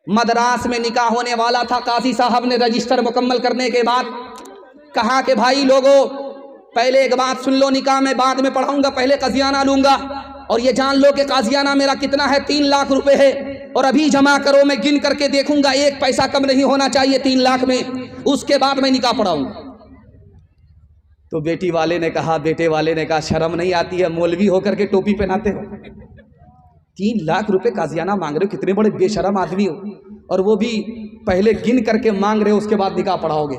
मद्रास में निकाह होने वाला था। काजी साहब ने रजिस्टर मुकम्मल करने के बाद कहा कि भाई लोगों, पहले एक बात सुन लो, निकाह में बाद में पढ़ाऊंगा, पहले काजियाना लूंगा और ये जान लो कि काजियाना मेरा कितना है, 3 लाख रुपए है और अभी जमा करो, मैं गिन करके देखूंगा, 1 पैसा कम नहीं होना चाहिए 3 लाख में, उसके बाद मैं निकाह पढ़ाऊंगा। तो बेटे वाले ने कहा शर्म नहीं आती है, मौलवी होकर के टोपी पहनाते हो, 3 लाख रुपए काजियाना मांग रहे हो, कितने बड़े बेशरम आदमी हो, और वो भी पहले गिन करके मांग रहे हो, उसके बाद निकाह पढ़ाओगे।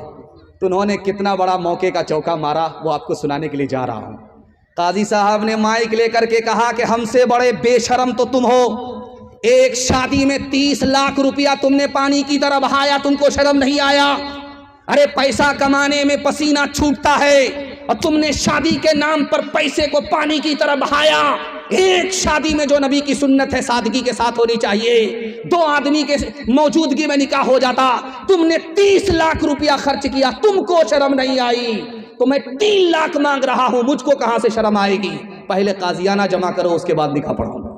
तो उन्होंने कितना बड़ा मौके का चौका मारा, वो आपको सुनाने के लिए जा रहा हूँ। काजी साहब ने माइक लेकर के कहा कि हमसे बड़े बेशरम तो तुम हो, एक शादी में 30 लाख रुपया तुमने पानी की तरह बहाया, तुमको शर्म नहीं आया? अरे पैसा कमाने में पसीना छूटता है और तुमने शादी के नाम पर पैसे को पानी की तरह बहाया। एक शादी में जो नबी की सुन्नत है सादगी के साथ होनी चाहिए, 2 आदमी के मौजूदगी में निकाह हो जाता, तुमने 30 लाख रुपया खर्च किया, तुमको शर्म नहीं आई? तो मैं 3 लाख मांग रहा हूं, मुझको कहां से शर्म आएगी? पहले काजियाना जमा करो, उसके बाद निकाह पढ़ाऊंगा।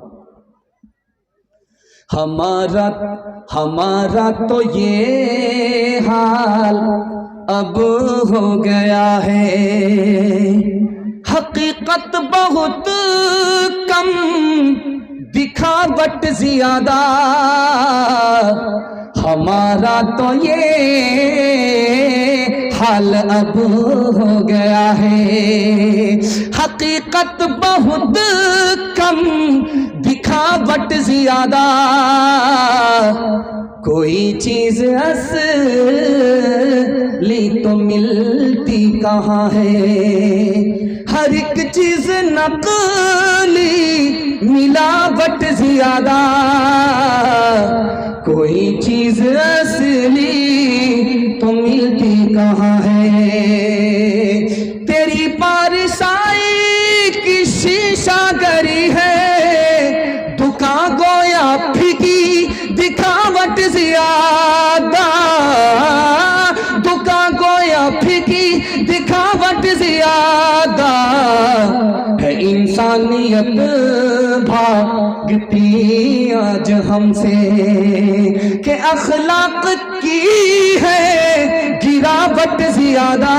हमारा तो ये हाल अब हो गया है, हकीकत बहुत कम, दिखावट ज्यादा। हमारा तो ये हाल अब हो गया है, हकीकत बहुत कम, दिखावट ज्यादा। कोई चीज असली तो मिलती कहाँ है, हर एक चीज नकली, मिलावट ज्यादा। कोई चीज असली तो मिलती कहाँ है, तेरी पारसाई की शीशागरी है, दुकान गोया फीकी, दिखावट ज्यादा। दुकान गोया फीकी, दिखावट ज्यादा है। इंसानियत भागती आज हमसे के अखलाक की है गिरावट ज्यादा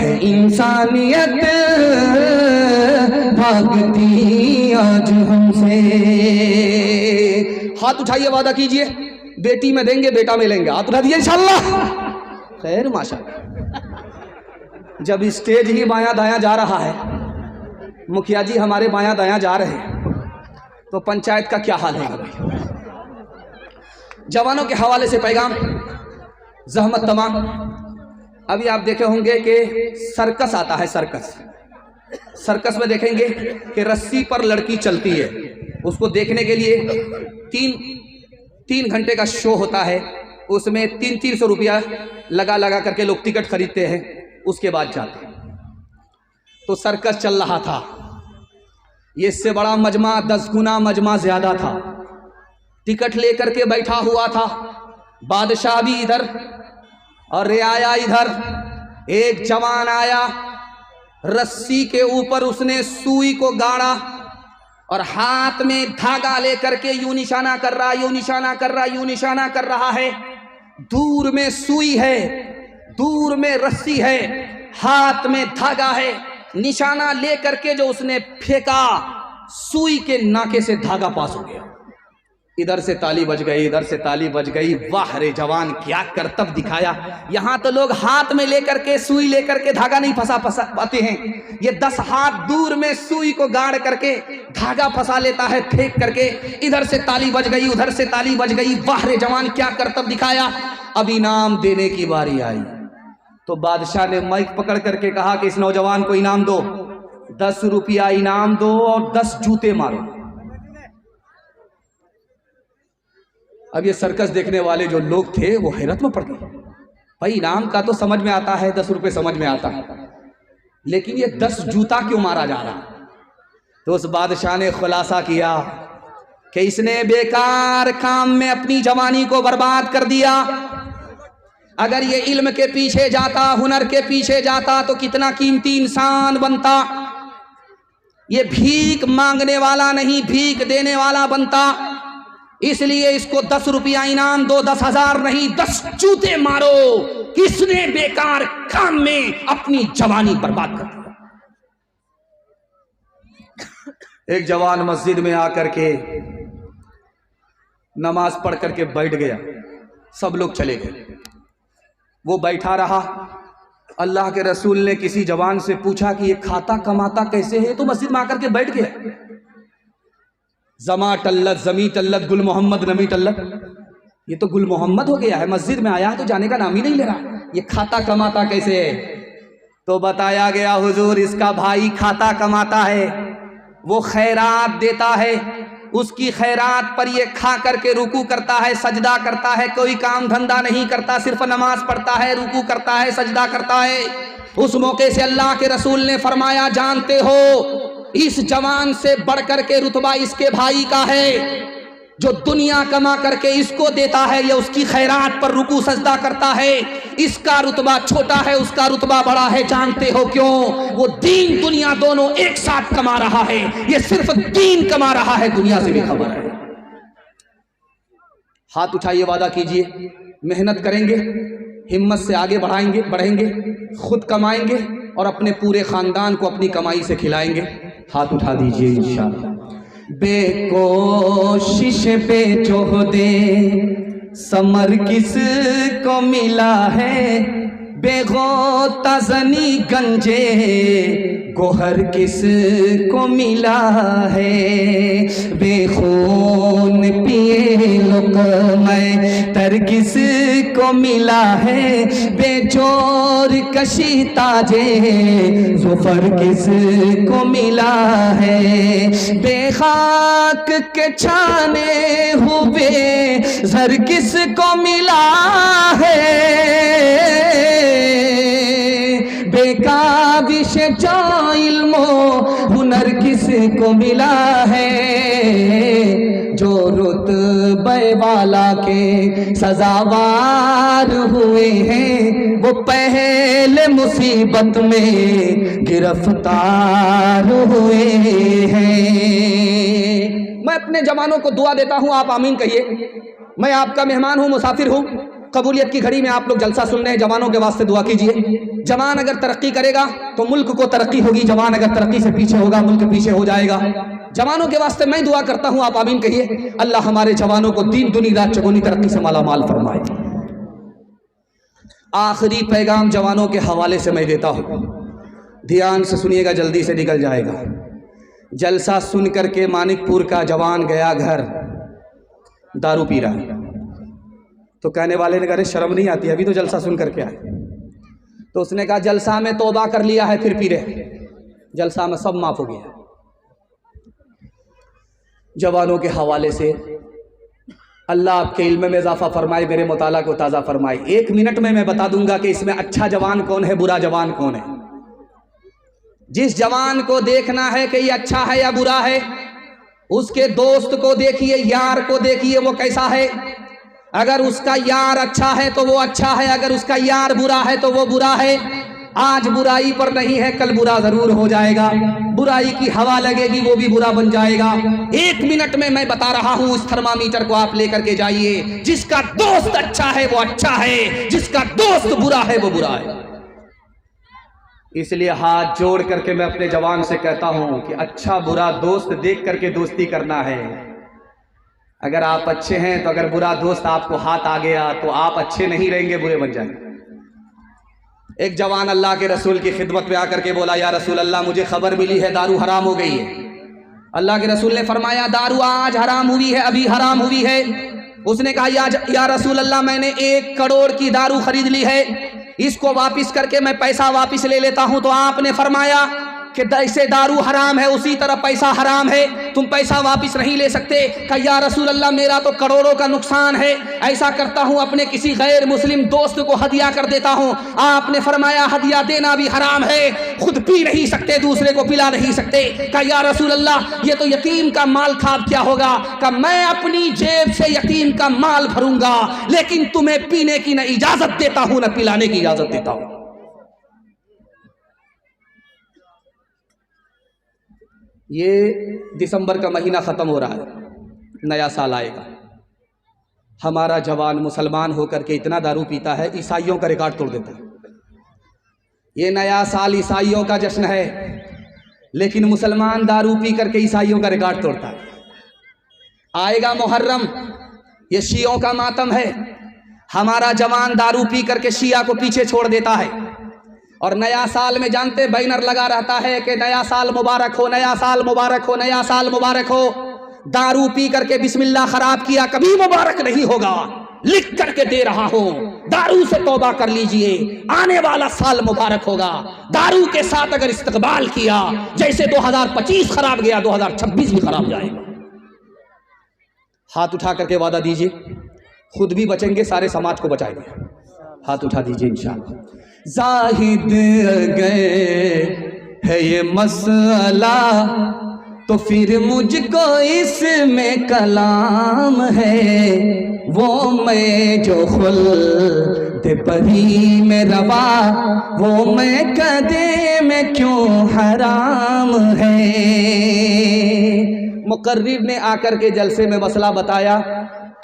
है। इंसानियत भागती आज हमसे। हाथ उठाइए, वादा कीजिए, बेटी में देंगे बेटा में लेंगे। हाथ उठा दिए इंशाल्लाह। खैर माशाल्लाह। जब स्टेज ही बायां दायां जा रहा है, मुखिया जी हमारे बायां दायां जा रहे हैं, तो पंचायत का क्या हाल है? जवानों के हवाले से पैगाम, जहमत तमाम। अभी आप देखे होंगे कि सर्कस आता है, सर्कस में देखेंगे कि रस्सी पर लड़की चलती है, उसको देखने के लिए 3 घंटे का शो होता है, उसमें 300 रुपया लगा करके लोग टिकट खरीदते हैं, उसके बाद जाते हैं। तो सर्कस चल रहा था, ये इससे बड़ा मजमा 10 गुना मजमा ज्यादा था। टिकट लेकर के बैठा हुआ था, बादशाह भी इधर और रियाया इधर। एक जवान आया, रस्सी के ऊपर उसने सुई को गाड़ा और हाथ में धागा लेकर के यूं निशाना कर रहा, यूं निशाना कर रहा, यूं निशाना कर रहा है। दूर में सुई है, दूर में रस्सी है, हाथ में धागा है। निशाना लेकर के जो उसने फेंका, सुई के नाके से धागा पास हो गया। इधर से ताली बज गई, इधर से ताली बज गई। वाह रे जवान, क्या करतब दिखाया। यहां तो लोग हाथ में लेकर के, सुई लेकर के धागा नहीं फंसा पाते हैं, ये 10 हाथ दूर में सुई को गाड़ करके धागा फंसा लेता है फेंक करके। इधर से ताली बज गई, उधर से ताली बज गई। वाह रे जवान, क्या करतब दिखाया। अब इनाम देने की बारी आई, तो बादशाह ने माइक पकड़ करके कहा कि इस नौजवान को इनाम दो, 10 रुपया इनाम दो और 10 जूते मारो। अब ये सर्कस देखने वाले जो लोग थे वो हैरत में पड़ गए। भाई इनाम का तो समझ में आता है, 10 रुपए समझ में आता है, लेकिन ये 10 जूता क्यों मारा जा रहा? तो उस बादशाह ने खुलासा किया कि इसने बेकार काम में अपनी जवानी को बर्बाद कर दिया। अगर ये इल्म के पीछे जाता, हुनर के पीछे जाता तो कितना कीमती इंसान बनता। ये भीख मांगने वाला नहीं, भीख देने वाला बनता। इसलिए इसको 10 रुपया इनाम दो, 10,000 नहीं, 10 जूते मारो। किसने बेकार काम में अपनी जवानी बर्बाद कर दी। एक जवान मस्जिद में आकर के नमाज पढ़ करके बैठ गया, सब लोग चले गए, वो बैठा रहा। अल्लाह के रसूल ने किसी जवान से पूछा कि ये खाता कमाता कैसे है, तो मस्जिद में आकर के बैठ गया। जमा टल्लत जमी टल्लत गुल मोहम्मद नमी टल्लत, ये तो गुल मोहम्मद हो गया है, मस्जिद में आया तो जाने का नाम ही नहीं ले रहा, ये खाता कमाता कैसे है। तो बताया गया हुजूर इसका भाई खाता कमाता है, वो खैरात देता है, उसकी खैरात पर ये खा करके रुकू करता है, सजदा करता है, कोई काम धंधा नहीं करता, सिर्फ नमाज पढ़ता है, रुकू करता है, सजदा करता है। उस मौके से अल्लाह के रसूल ने फरमाया, जानते हो इस जवान से बढ़ करके रुतबा इसके भाई का है, जो दुनिया कमा करके इसको देता है, ये उसकी खैरात पर रुकू सजदा करता है, इसका रुतबा छोटा है, उसका रुतबा बड़ा है। जानते हो क्यों? वो दीन दुनिया दोनों एक साथ कमा रहा है, ये सिर्फ दीन कमा रहा है, दुनिया से बेखबर है। हाथ उठाइए, वादा कीजिए, मेहनत करेंगे, हिम्मत से आगे बढ़ेंगे, खुद कमाएंगे और अपने पूरे खानदान को अपनी कमाई से खिलाएंगे। हाथ उठा दीजिए इंशाअल्लाह। बेकोशिश पे जोहदे समर किस को मिला है, बेगोता जनी गंजे गोहर किस को मिला है, बेखून पिए लुक़मे तर किस को मिला है, बेजोर कशी ताजे ज़ुफ़र किस को मिला है, बेखाक के छाने हुए ज़र किस को मिला है, बेकाबिश जो इल्मो हुनर किस को मिला है, जो रुतबे वाला के सजावार हुए हैं, वो पहले मुसीबत में गिरफ्तार हुए हैं। मैं अपने जवानों को दुआ देता हूं, आप आमीन कहिए। मैं आपका मेहमान हूं, मुसाफिर हूं, कबूलियत की घड़ी में आप लोग जलसा सुन रहे हैं, जवानों के वास्ते दुआ कीजिए। जवान अगर तरक्की करेगा तो मुल्क को तरक्की होगी, जवान अगर तरक्की से पीछे होगा मुल्क पीछे हो जाएगा। जवानों के वास्ते मैं दुआ करता हूं, आप आमीन कहिए। अल्लाह हमारे जवानों को दीन दुनी रात चगुनी तरक्की से माला माल फरमाए। आखिरी पैगाम जवानों के हवाले से मैं देता हूं, ध्यान से सुनिएगा, जल्दी से निकल जाएगा। जलसा सुन करके मानिकपुर का जवान गया घर, दारू पी रहा है, तो कहने वाले ने कहा शर्म नहीं आती, अभी तो जलसा सुन करके आए। तो उसने कहा जलसा में तौबा कर लिया है फिर पी रहे, जलसा में सब माफ हो गया। जवानों के हवाले से अल्लाह आपके इल्म में इजाफा फरमाए, मेरे मुताला को ताज़ा फरमाए। 1 मिनट में मैं बता दूंगा कि इसमें अच्छा जवान कौन है, बुरा जवान कौन है। जिस जवान को देखना है कि ये अच्छा है या बुरा है, उसके दोस्त को देखिए, यार को देखिए, वो कैसा है। अगर उसका यार अच्छा है तो वो अच्छा है, अगर उसका यार बुरा है तो वो बुरा है। आज बुराई पर नहीं है, कल बुरा जरूर हो जाएगा, बुराई की हवा लगेगी, वो भी बुरा बन जाएगा। 1 मिनट में मैं बता रहा हूं, इस थर्मामीटर को आप लेकर के जाइए। जिसका दोस्त अच्छा है वो अच्छा है, जिसका दोस्त बुरा है वो बुरा है। इसलिए हाथ जोड़ करके मैं अपने जवान से कहता हूं कि अच्छा बुरा दोस्त देख करके दोस्ती करना है। अगर आप अच्छे हैं तो अगर बुरा दोस्त आपको हाथ आ गया तो आप अच्छे नहीं रहेंगे, बुरे बन जाएंगे। एक जवान अल्लाह के रसूल की खिदमत में आकर के बोला, या रसूल अल्लाह, मुझे खबर मिली है दारू हराम हो गई है। अल्लाह के रसूल ने फरमाया, दारू आज हराम हुई है, अभी हराम हुई है। उसने कहा, या रसूल अल्लाह, मैंने 1 करोड़ की दारू खरीद ली है, इसको वापिस करके मैं पैसा वापिस ले लेता हूं। तो आपने फरमाया कि जैसे दारू हराम है उसी तरह पैसा हराम है, तुम पैसा वापिस नहीं ले सकते। कहा, या रसूल अल्लाह, मेरा तो करोड़ों का नुकसान है, ऐसा करता हूं अपने किसी गैर मुस्लिम दोस्त को हदिया कर देता हूं। आपने फरमाया, हदिया देना भी हराम है, खुद पी नहीं सकते, दूसरे को पिला नहीं सकते। कहा, या रसूल अल्लाह, ये तो यतीम का माल था, अब क्या होगा? कहा, मैं अपनी जेब से यतीम का माल भरूंगा, लेकिन तुम्हें पीने की न इजाजत देता हूं न पिलाने की इजाजत देता हूं। ये दिसंबर का महीना ख़त्म हो रहा है, नया साल आएगा। हमारा जवान मुसलमान होकर के इतना दारू पीता है, ईसाइयों का रिकॉर्ड तोड़ देता है। ये नया साल ईसाइयों का जश्न है, लेकिन मुसलमान दारू पी करके ईसाइयों का रिकॉर्ड तोड़ता है। आएगा मुहर्रम, ये शियों का मातम है। हमारा जवान दारू पी करके शिया को पीछे छोड़ देता है। और नया साल में जानते बैनर लगा रहता है कि नया साल मुबारक हो, नया साल मुबारक हो, नया साल मुबारक हो। दारू पी करके बिस्मिल्लाह खराब किया, कभी मुबारक नहीं होगा। लिख करके दे रहा हूं, दारू से तौबा कर लीजिए, आने वाला साल मुबारक होगा। दारू के साथ अगर इस्तकबाल किया, जैसे 2025 खराब गया, 2026 भी खराब जाएगा। हाथ उठा करके वादा दीजिए, खुद भी बचेंगे, सारे समाज को बचाएंगे। हाथ उठा दीजिए इंशाअल्लाह। जाहिद गए है ये मसला, तो फिर मुझको इसमें कलाम है। वो मैं जो खुल्द परी में रवा, वो मैं कदे में क्यों हराम है। मुकर्रिर ने आकर के जलसे में मसला बताया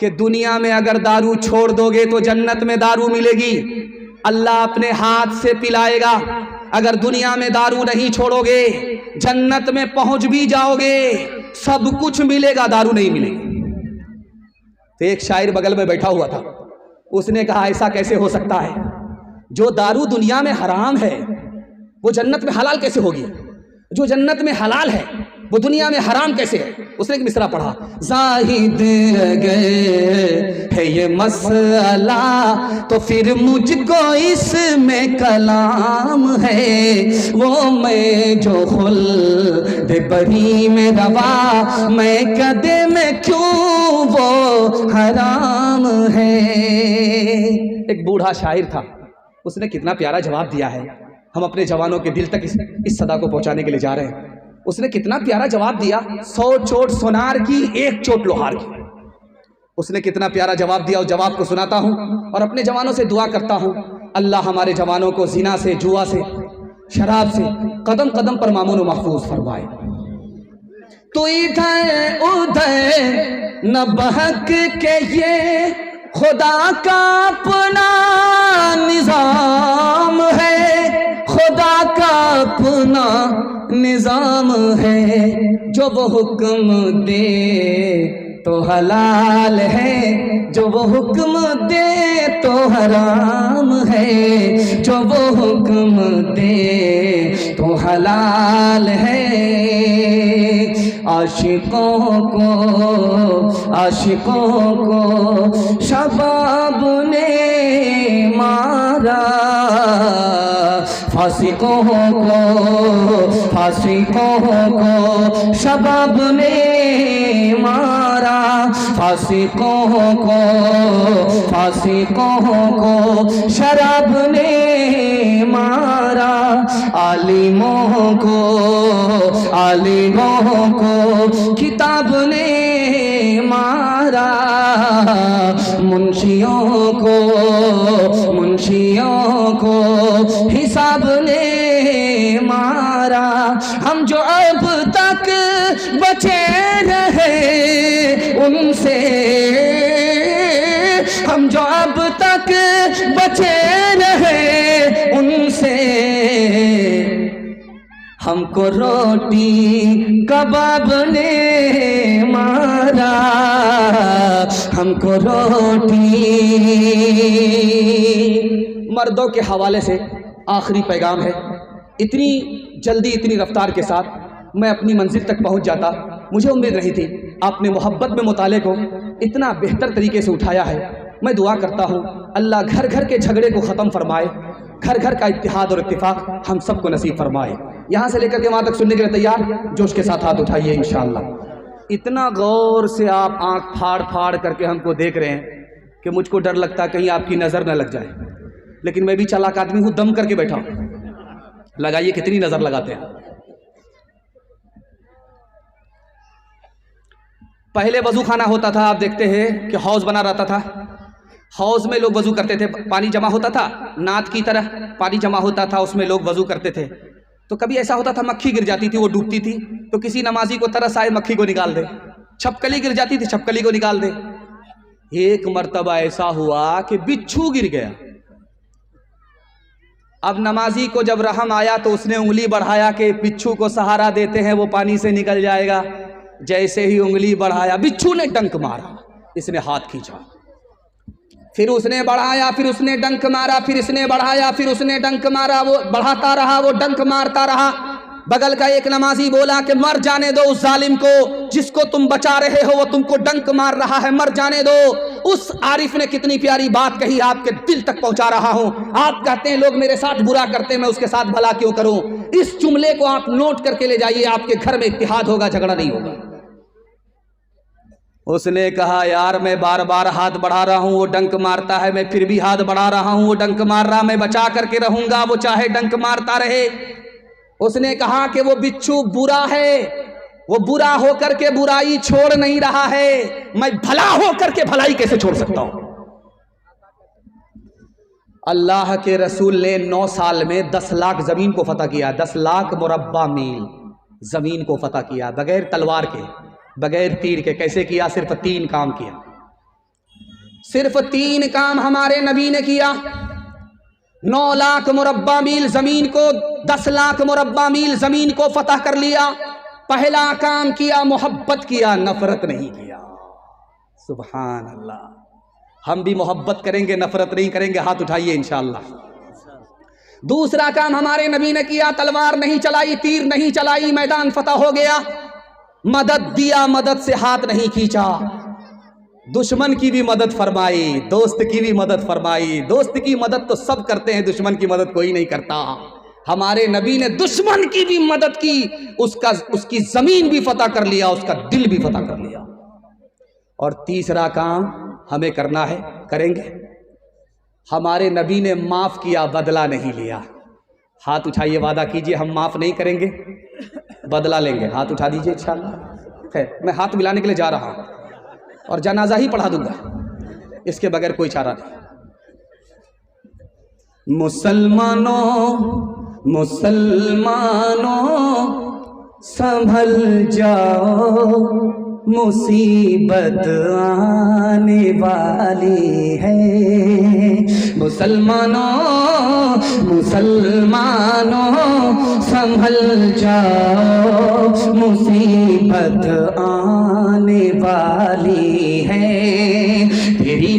कि दुनिया में अगर दारू छोड़ दोगे तो जन्नत में दारू मिलेगी, अल्लाह अपने हाथ से पिलाएगा। अगर दुनिया में दारू नहीं छोड़ोगे, जन्नत में पहुंच भी जाओगे, सब कुछ मिलेगा, दारू नहीं मिलेगी। तो एक शायर बगल में बैठा हुआ था, उसने कहा ऐसा कैसे हो सकता है, जो दारू दुनिया में हराम है वो जन्नत में हलाल कैसे होगी, जो जन्नत में हलाल है वो दुनिया में हराम कैसे है। उसने एक मिसरा पढ़ा, जाहिद गए है ये मसला, तो फिर मुझको इसमें कलाम है। वो मैं जो खुल्द बरी में रवा, मैं कदे में क्यों वो हराम है। एक बूढ़ा शायर था, उसने कितना प्यारा जवाब दिया है। हम अपने जवानों के दिल तक इस सदा को पहुंचाने के लिए जा रहे हैं। उसने कितना प्यारा जवाब दिया, 100 चोट सोनार की, 1 चोट लोहार की। उसने कितना प्यारा जवाब दिया, उस जवाब को सुनाता हूं और अपने जवानों से दुआ करता हूं, अल्लाह हमारे जवानों को जिना से, जुआ से, शराब से कदम कदम पर मामून व महफूज फरमाए। तो इधर उधर न बहक के ये खुदा का अपना निजाम है, खुदा का अपना निजाम है। जो वो हुक्म दे तो हलाल है, जो वो हुक्म दे तो हराम है। जो वो हुक्म दे तो हलाल है। आशिकों को शबाब ने मारा, फासिकों को शबाब ने मारा, फासिकों को शराब ने मारा। आलिमों को किताब ने मारा, मुंशियों को हिसाब ने मारा। हम जो अब तक बचे रहे उनसे, हम जो अब तक बचे रहे उनसे, हमको रोटी कबाब ने मारा, हमको रोटी। मर्दों के हवाले से आखिरी पैगाम है, इतनी जल्दी इतनी रफ्तार के साथ मैं अपनी मंजिल तक पहुंच जाता, मुझे उम्मीद नहीं थी। आपने मोहब्बत में मुताले को इतना बेहतर तरीके से उठाया है। मैं दुआ करता हूँ अल्लाह घर घर के झगड़े को ख़त्म फरमाए, घर घर का इत्तिहाद और इत्तिफाक हम सबको नसीब फरमाए। यहाँ से लेकर के वहाँ तक सुनने के लिए तैयार, जोश के साथ हाथ उठाइए इंशाअल्लाह। इतना गौर से आप आंख फाड़ फाड़ करके हमको देख रहे हैं कि मुझको डर लगता है कहीं आपकी नज़र न लग जाए, लेकिन मैं भी चालाक आदमी हूँ, दम करके बैठा हूँ। लगाइए कितनी नज़र लगाते हैं। पहले वजू खाना होता था, आप देखते हैं कि हौज बना रहता था, हौज में लोग वजू करते थे, पानी जमा होता था, नाद की तरह पानी जमा होता था, उसमें लोग वजू करते थे। तो कभी ऐसा होता था मक्खी गिर जाती थी, वो डूबती थी, तो किसी नमाजी को तरस आए मक्खी को निकाल दे, छपकली गिर जाती थी, छपकली को निकाल दे। एक मर्तबा ऐसा हुआ कि बिच्छू गिर गया। अब नमाजी को जब रहम आया तो उसने उंगली बढ़ाया कि बिच्छू को सहारा देते हैं, वो पानी से निकल जाएगा। जैसे ही उंगली बढ़ाया बिच्छू ने डंक मारा, इसने हाथ खींचा, फिर उसने बढ़ाया, फिर उसने डंक मारा, फिर इसने बढ़ाया, फिर उसने डंक मारा। वो बढ़ाता रहा, वो डंक मारता रहा। बगल का एक नमाजी बोला कि मर जाने दो उस जालिम को, जिसको तुम बचा रहे हो वो तुमको डंक मार रहा है, मर जाने दो। उस आरिफ ने कितनी प्यारी बात कही, आपके दिल तक पहुंचा रहा हूं। आप कहते हैं लोग मेरे साथ बुरा करते हैं, मैं उसके साथ भला क्यों करूं। इस जुमले को आप नोट करके ले जाइए, आपके घर में इत्तिहाद होगा, झगड़ा नहीं होगा। उसने कहा यार मैं बार बार हाथ बढ़ा रहा हूं, वो डंक मारता है, मैं फिर भी हाथ बढ़ा रहा हूं, वो डंक मार रहा, मैं बचा करके रहूंगा, वो चाहे डंक मारता रहे। उसने कहा कि वो बिच्छू बुरा है, वो बुरा होकर के बुराई छोड़ नहीं रहा है, मैं भला होकर के भलाई कैसे छोड़ सकता हूं। अल्लाह के रसूल ने 9 साल में 10 लाख जमीन को फतह किया, 10 लाख मुरब्बा मील जमीन को फतह किया, बगैर तलवार के, बगैर तीर के। कैसे किया? सिर्फ 3 काम किया, सिर्फ 3 काम हमारे नबी ने किया। 9 लाख मुरब्बा मील जमीन को, 10 लाख मुरब्बा मील जमीन को फतह कर लिया। पहला काम किया, मोहब्बत किया, नफरत नहीं किया। सुभान अल्लाह। हम भी मोहब्बत करेंगे, नफरत नहीं करेंगे। हाथ उठाइए इंशाअल्लाह। दूसरा काम हमारे नबी ने किया, तलवार नहीं चलाई, तीर नहीं चलाई, मैदान फतह हो गया। मदद दिया, मदद से हाथ नहीं खींचा। दुश्मन की भी मदद फरमाई, दोस्त की भी मदद फरमाई। दोस्त की मदद तो सब करते हैं, दुश्मन की मदद कोई नहीं करता। हमारे नबी ने दुश्मन की भी मदद की, उसकी जमीन भी फतह कर लिया, उसका दिल भी फतह कर लिया। और तीसरा काम हमें करना है, करेंगे। हमारे नबी ने माफ किया, बदला नहीं लिया। हाथ उठाइए, वादा कीजिए हम माफ नहीं करेंगे, बदला लेंगे। हाथ उठा दीजिए इंशाअल्लाह। खैर मैं हाथ मिलाने के लिए जा रहा हूं और जनाजा ही पढ़ा दूंगा, इसके बगैर कोई चारा नहीं। मुसलमानों मुसलमानों संभल जाओ, मुसीबत आने वाली है। मुसलमानों मुसलमानों संभल जाओ, मुसीबत आने वाली है। तेरी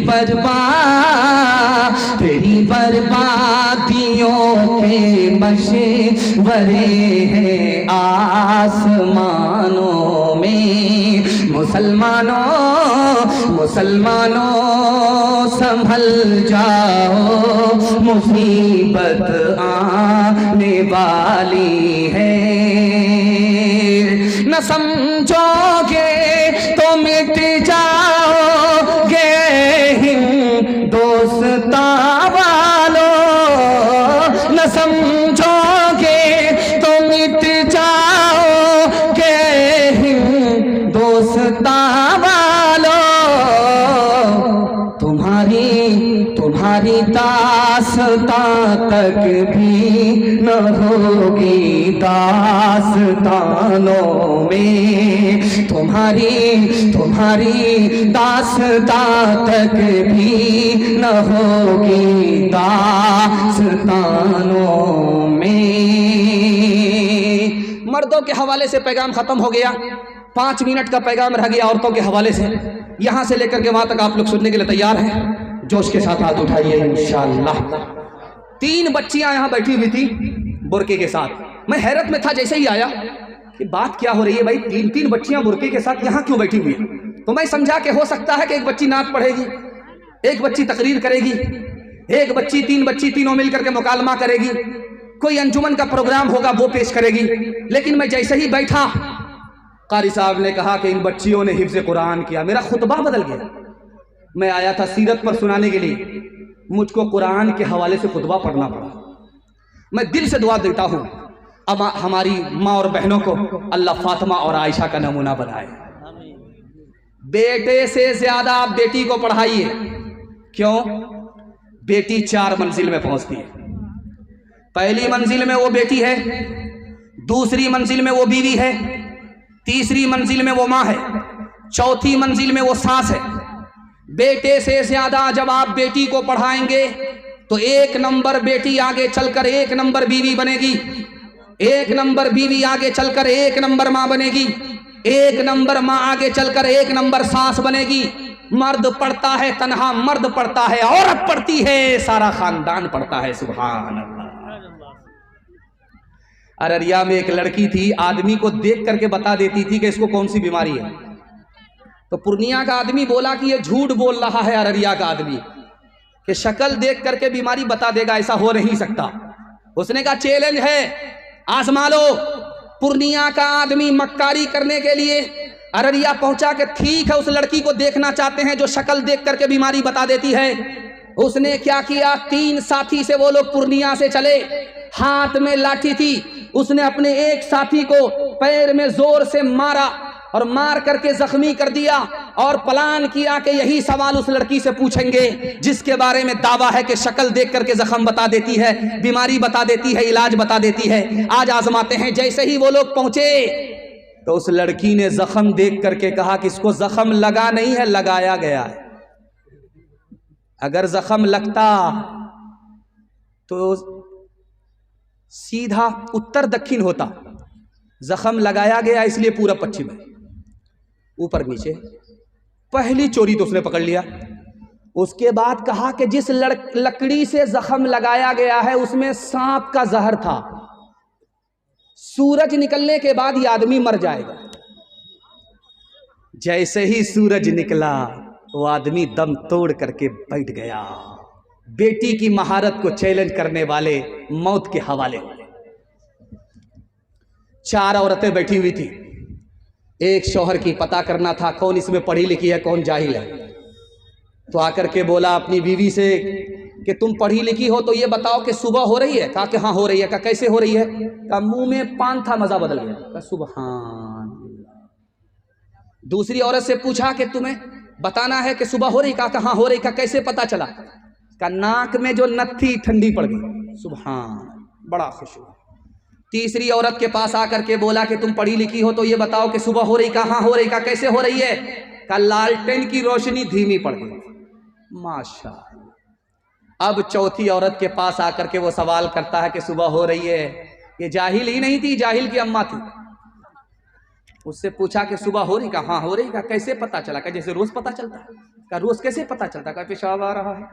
बर्बादियों के मशवरे हैं आसमानों में। मुसलमानों संभल जाओ, मुसीबत आने वाली है। न समझोगे तो मिट जाओगे हिंदुस्तां वालों, न समझोगे तो मिट जाओगे हिंदुस्तां वालों। तुम्हारी दास्तां तक भी न होगी दास्तानों में। तुम्हारी दास्तां तक भी न होगी दास्तानों में। मर्दों के हवाले से पैगाम खत्म हो गया, 5 मिनट का पैगाम रह गया औरतों के हवाले से। यहां से लेकर के वहां तक आप लोग सुनने के लिए तैयार हैं? जोश के साथ हाथ उठाइए इंशाअल्लाह। 3 बच्चियां यहां बैठी हुई थी बुरके के साथ। मैं हैरत में था जैसे ही आया कि बात क्या हो रही है भाई, 3 बच्चियां बुरके के साथ यहां क्यों बैठी हुई है। तो मैं समझा कि हो सकता है कि एक बच्ची नात पढ़ेगी, एक बच्ची तकरीर करेगी, एक बच्ची 3 बच्ची तीनों मिलकर के मुकालमा करेगी, कोई अंजुमन का प्रोग्राम होगा वो पेश करेगी। लेकिन मैं जैसे ही बैठा, कारी साहब ने कहा कि इन बच्चियों ने हिफ्ज़ कुरान किया। मेरा खुतबा बदल गया। मैं आया था सीरत पर सुनाने के लिए, मुझको कुरान के हवाले से खुतबा पढ़ना पड़ा। मैं दिल से दुआ देता हूँ अब हमारी माँ और बहनों को अल्लाह फातिमा और आयशा का नमूना बनाए। बेटे से ज्यादा आप बेटी को पढ़ाइए। क्यों? बेटी 4 मंजिल में पहुंचती है। पहली मंजिल में वो बेटी है, दूसरी मंजिल में वो बीवी है, तीसरी मंजिल में वो माँ है, चौथी मंजिल में वो सास है, बेटे से ज्यादा जब आप बेटी को पढ़ाएंगे तो 1 नंबर बेटी आगे चलकर 1 नंबर बीवी बनेगी, 1 नंबर बीवी आगे चलकर 1 नंबर माँ बनेगी, 1 नंबर माँ आगे चलकर 1 नंबर सास बनेगी। मर्द पढ़ता है तन्हा मर्द पढ़ता है, औरत पढ़ती है सारा खानदान पढ़ता है। सुभान अल्लाह। अररिया में एक लड़की थी, आदमी को देख करके बता देती थी कि इसको कौन सी बीमारी है। तो पूर्णिया का आदमी बोला कि ये झूठ बोल रहा है अररिया का आदमी कि शक्ल देख करके बीमारी बता देगा, ऐसा हो नहीं सकता। उसने कहा चैलेंज है, आजमा लो। पूर्णिया का आदमी मक्कारी करने के लिए अररिया पहुंचा के ठीक है उस लड़की को देखना चाहते हैं जो शक्ल देख करके बीमारी बता देती है। उसने क्या किया, 3 साथी से वो लोग पूर्णिया से चले, हाथ में लाठी थी। उसने अपने एक साथी को पैर में जोर से मारा और मार करके जख्मी कर दिया और प्लान किया कि यही सवाल उस लड़की से पूछेंगे जिसके बारे में दावा है कि शक्ल देख करके जख्म बता देती है, बीमारी बता देती है, इलाज बता देती है। आज आजमाते हैं। जैसे ही वो लोग पहुंचे तो उस लड़की ने जख्म देख करके कहा कि इसको जख्म लगा नहीं है, लगाया गया है। अगर जख्म लगता तो सीधा उत्तर दक्षिण होता, जख्म लगाया गया इसलिए पूरा पश्चिम है, ऊपर नीचे। पहली चोरी तो उसने पकड़ लिया। उसके बाद कहा कि जिस लकड़ी से जख्म लगाया गया है उसमें सांप का जहर था, सूरज निकलने के बाद ये आदमी मर जाएगा। जैसे ही सूरज निकला वो आदमी दम तोड़ करके बैठ गया। बेटी की महारत को चैलेंज करने वाले मौत के हवाले। 4 औरतें बैठी हुई थी। एक शौहर की पता करना था कौन इसमें पढ़ी लिखी है कौन जाहिल है। तो आकर के बोला अपनी बीवी से कि तुम पढ़ी लिखी हो तो ये बताओ कि सुबह हो रही है। कहा कि हाँ हो रही है। कहा कैसे हो रही है? कहा मुंह में पान था मजा बदल गया। कहा सुभान। दूसरी औरत से पूछा कि तुम्हें बताना है कि सुबह हो रही? कहा हाँ हो रही। कहा कैसे पता चला? कहा नाक में जो नथ थी ठंडी पड़ गई। सुभान, बड़ा खुश हुआ। तीसरी औरत के पास आकर के बोला कि तुम पढ़ी लिखी हो तो ये बताओ कि सुबह हो रही? कहा हाँ हो रही। कहा कैसे हो रही है? कहा लालटेन की रोशनी धीमी पड़ गई। माशाअल्लाह। अब चौथी औरत के पास आकर के वो सवाल करता है कि सुबह हो रही है। ये जाहिल ही नहीं थी, जाहिल की अम्मा थी। उससे पूछा कि सुबह हो रही? कहा हाँ हो रही। कहा कैसे पता चला? कहा जैसे रोज पता चलता है। कहा रोज कैसे पता चलता? कहा पेशाब आ रहा है,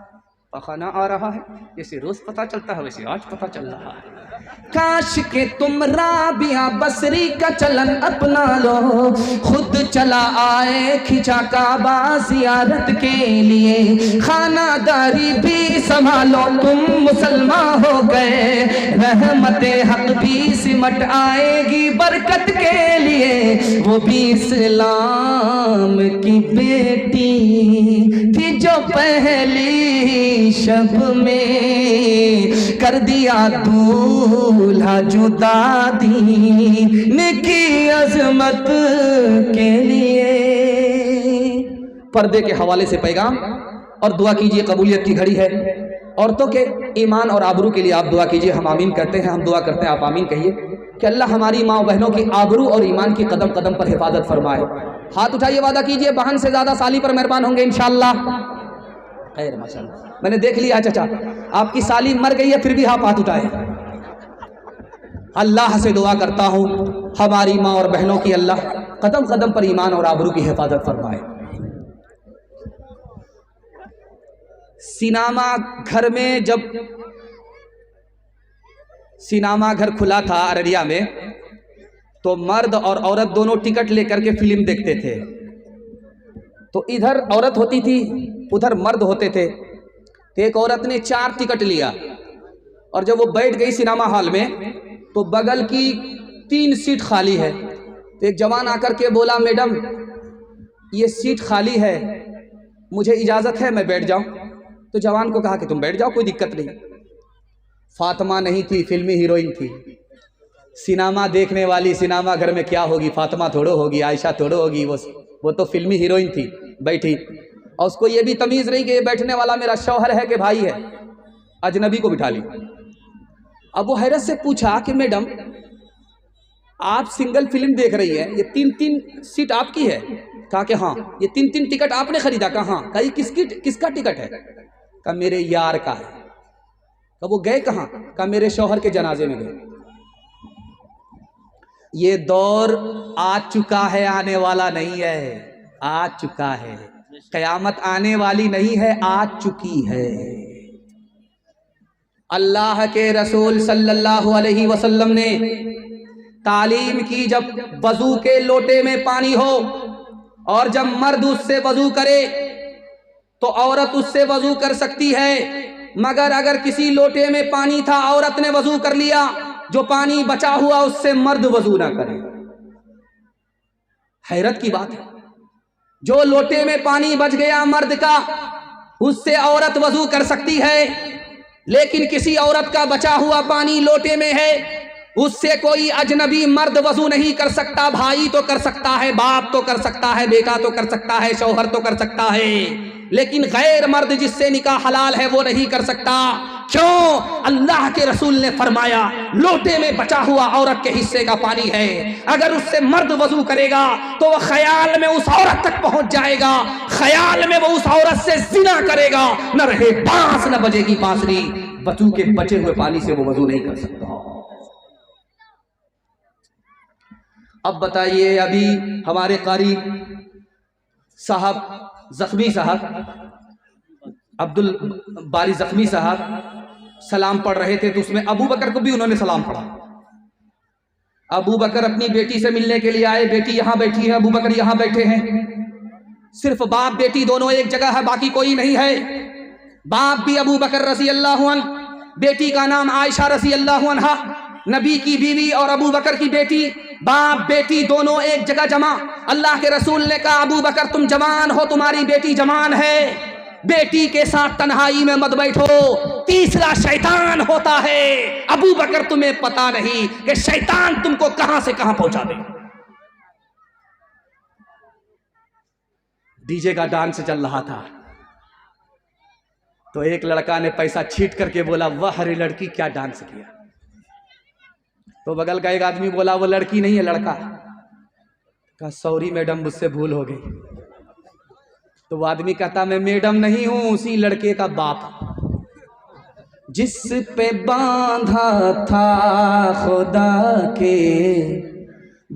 पखाना आ रहा है, जैसे रोज पता चलता है वैसे आज पता चल रहा है। काश के तुम राबिया बसरी का चलन अपना लो, खुद चला आए खिंचा काबा जियारत के लिए। खानादारी भी संभालो तुम मुसलमान हो गए, रहमते हक भी सिमट आएगी बरकत के लिए। वो भी इस्लाम की बेटी थी जो पहली शब में कर दिया दूल्हा जुदा दीन की अजमत के लिए। पर्दे के हवाले से पैगाम और दुआ कीजिए, कबूलियत की घड़ी है। औरतों के ईमान और आबरू के लिए आप दुआ कीजिए। हम आमीन करते हैं, हम दुआ करते हैं, आप आमीन कहिए कि अल्लाह हमारी माँ बहनों की आबरू और ईमान की कदम कदम पर हिफाजत फरमाए। हाथ उठाइए, वादा कीजिए बहन से ज्यादा साली पर मेहरबान होंगे इंशाअल्लाह। खैर माशाअल्लाह, मैंने देख लिया चाचा आपकी साली मर गई है फिर भी आप हाथ उठाए। अल्लाह से दुआ करता हूँ हमारी माँ और बहनों की अल्लाह कदम कदम पर ईमान और आबरू की हिफाजत फरमाए। सिनेमा घर में जब सिनेमा घर खुला था अररिया में तो मर्द और औरत दोनों टिकट लेकर के फिल्म देखते थे। तो इधर औरत होती थी उधर मर्द होते थे। तो एक औरत ने 4 टिकट लिया और जब वो बैठ गई सिनेमा हॉल में तो बगल की 3 सीट खाली है। तो एक जवान आकर के बोला मैडम ये सीट खाली है, मुझे इजाज़त है मैं बैठ जाऊं? तो जवान को कहा कि तुम बैठ जाओ, कोई दिक्कत नहीं। फातिमा नहीं थी, फिल्मी हीरोइन थी। सिनेमा देखने वाली सिनेमा घर में क्या होगी, फातिमा थोड़ो होगी, आयशा थोड़ो होगी, वो तो फिल्मी हीरोइन थी। बैठी और उसको ये भी तमीज़ नहीं कि ये बैठने वाला मेरा शौहर है कि भाई है, अजनबी को बिठा ली। अब वो हैरत से पूछा कि मैडम आप सिंगल फिल्म देख रही है, ये 3-3 सीट आपकी है। कहा कि हाँ। ये 3-3 टिकट आपने खरीदा? कहा हाँ। कहा किसका टिकट है? कहा मेरे यार का है। कहा वो गए कहाँ? कहा मेरे शौहर के जनाजे में गए। ये दौर आ चुका है, आने वाला नहीं है, आ चुका है। कयामत आने वाली नहीं है, आ चुकी है। अल्लाह के रसूल सल्लल्लाहु अलैहि वसल्लम ने तालीम की, जब वजू के लोटे में पानी हो और जब मर्द उससे वजू करे तो औरत उससे वजू कर सकती है, मगर अगर किसी लोटे में पानी था, औरत ने वजू कर लिया, जो पानी बचा हुआ उससे मर्द वजू ना करे। हैरत की बात है, जो लोटे में पानी बच गया मर्द का, उससे औरत वजू कर सकती है, लेकिन किसी औरत का बचा हुआ पानी लोटे में है, उससे कोई अजनबी मर्द वजू नहीं कर सकता। भाई तो कर सकता है, बाप तो कर सकता है, बेटा तो कर सकता है, शौहर तो कर सकता है, लेकिन गैर मर्द जिससे निकाह हलाल है वो नहीं कर सकता। क्यों? अल्लाह के रसूल ने फरमाया लोटे में बचा हुआ औरत के हिस्से का पानी है, अगर उससे मर्द वजू करेगा तो वह ख्याल में उस औरत तक पहुंच जाएगा, ख्याल में वो उस औरत से जिना करेगा, न रहे बांस न बजेगी बांसुरी, वजू के बचे हुए पानी से वो वजू नहीं कर सकता। अब बताइए, अभी हमारे कारी साहब जख्मी साहब, अब्दुल बारी जख्मी साहब सलाम पढ़ रहे थे, तो उसमें अबू बकर को भी उन्होंने सलाम पढ़ा। अबू बकर अपनी बेटी से मिलने के लिए आए, बेटी यहां बैठी है, अबू बकर यहां बैठे हैं, सिर्फ बाप बेटी दोनों एक जगह है, बाकी कोई नहीं है। बाप भी अबू बकर रज़ी अल्लाहु अन्हु, बेटी का नाम आयशा रज़ी अल्लाहु अन्हा, नबी की बीवी और अबू बकर की बेटी, बाप बेटी दोनों एक जगह जमा। अल्लाह के रसूल ने कहा अबू बकर तुम जवान हो, तुम्हारी बेटी जवान है, बेटी के साथ तन्हाई में मत बैठो, तीसरा शैतान होता है। अबू बकर तुम्हें पता नहीं कि शैतान तुमको कहां से कहां पहुंचा दे। डीजे का डांस चल रहा था, तो एक लड़का ने पैसा छीट करके बोला वाह अरे लड़की क्या डांस किया। तो बगल का एक आदमी बोला वो लड़की नहीं है लड़का। कहा सॉरी मैडम मुझसे भूल हो गई। तो वो आदमी कहता मैं मैडम नहीं हूं, उसी लड़के का बाप जिस पे बांधा था खुदा के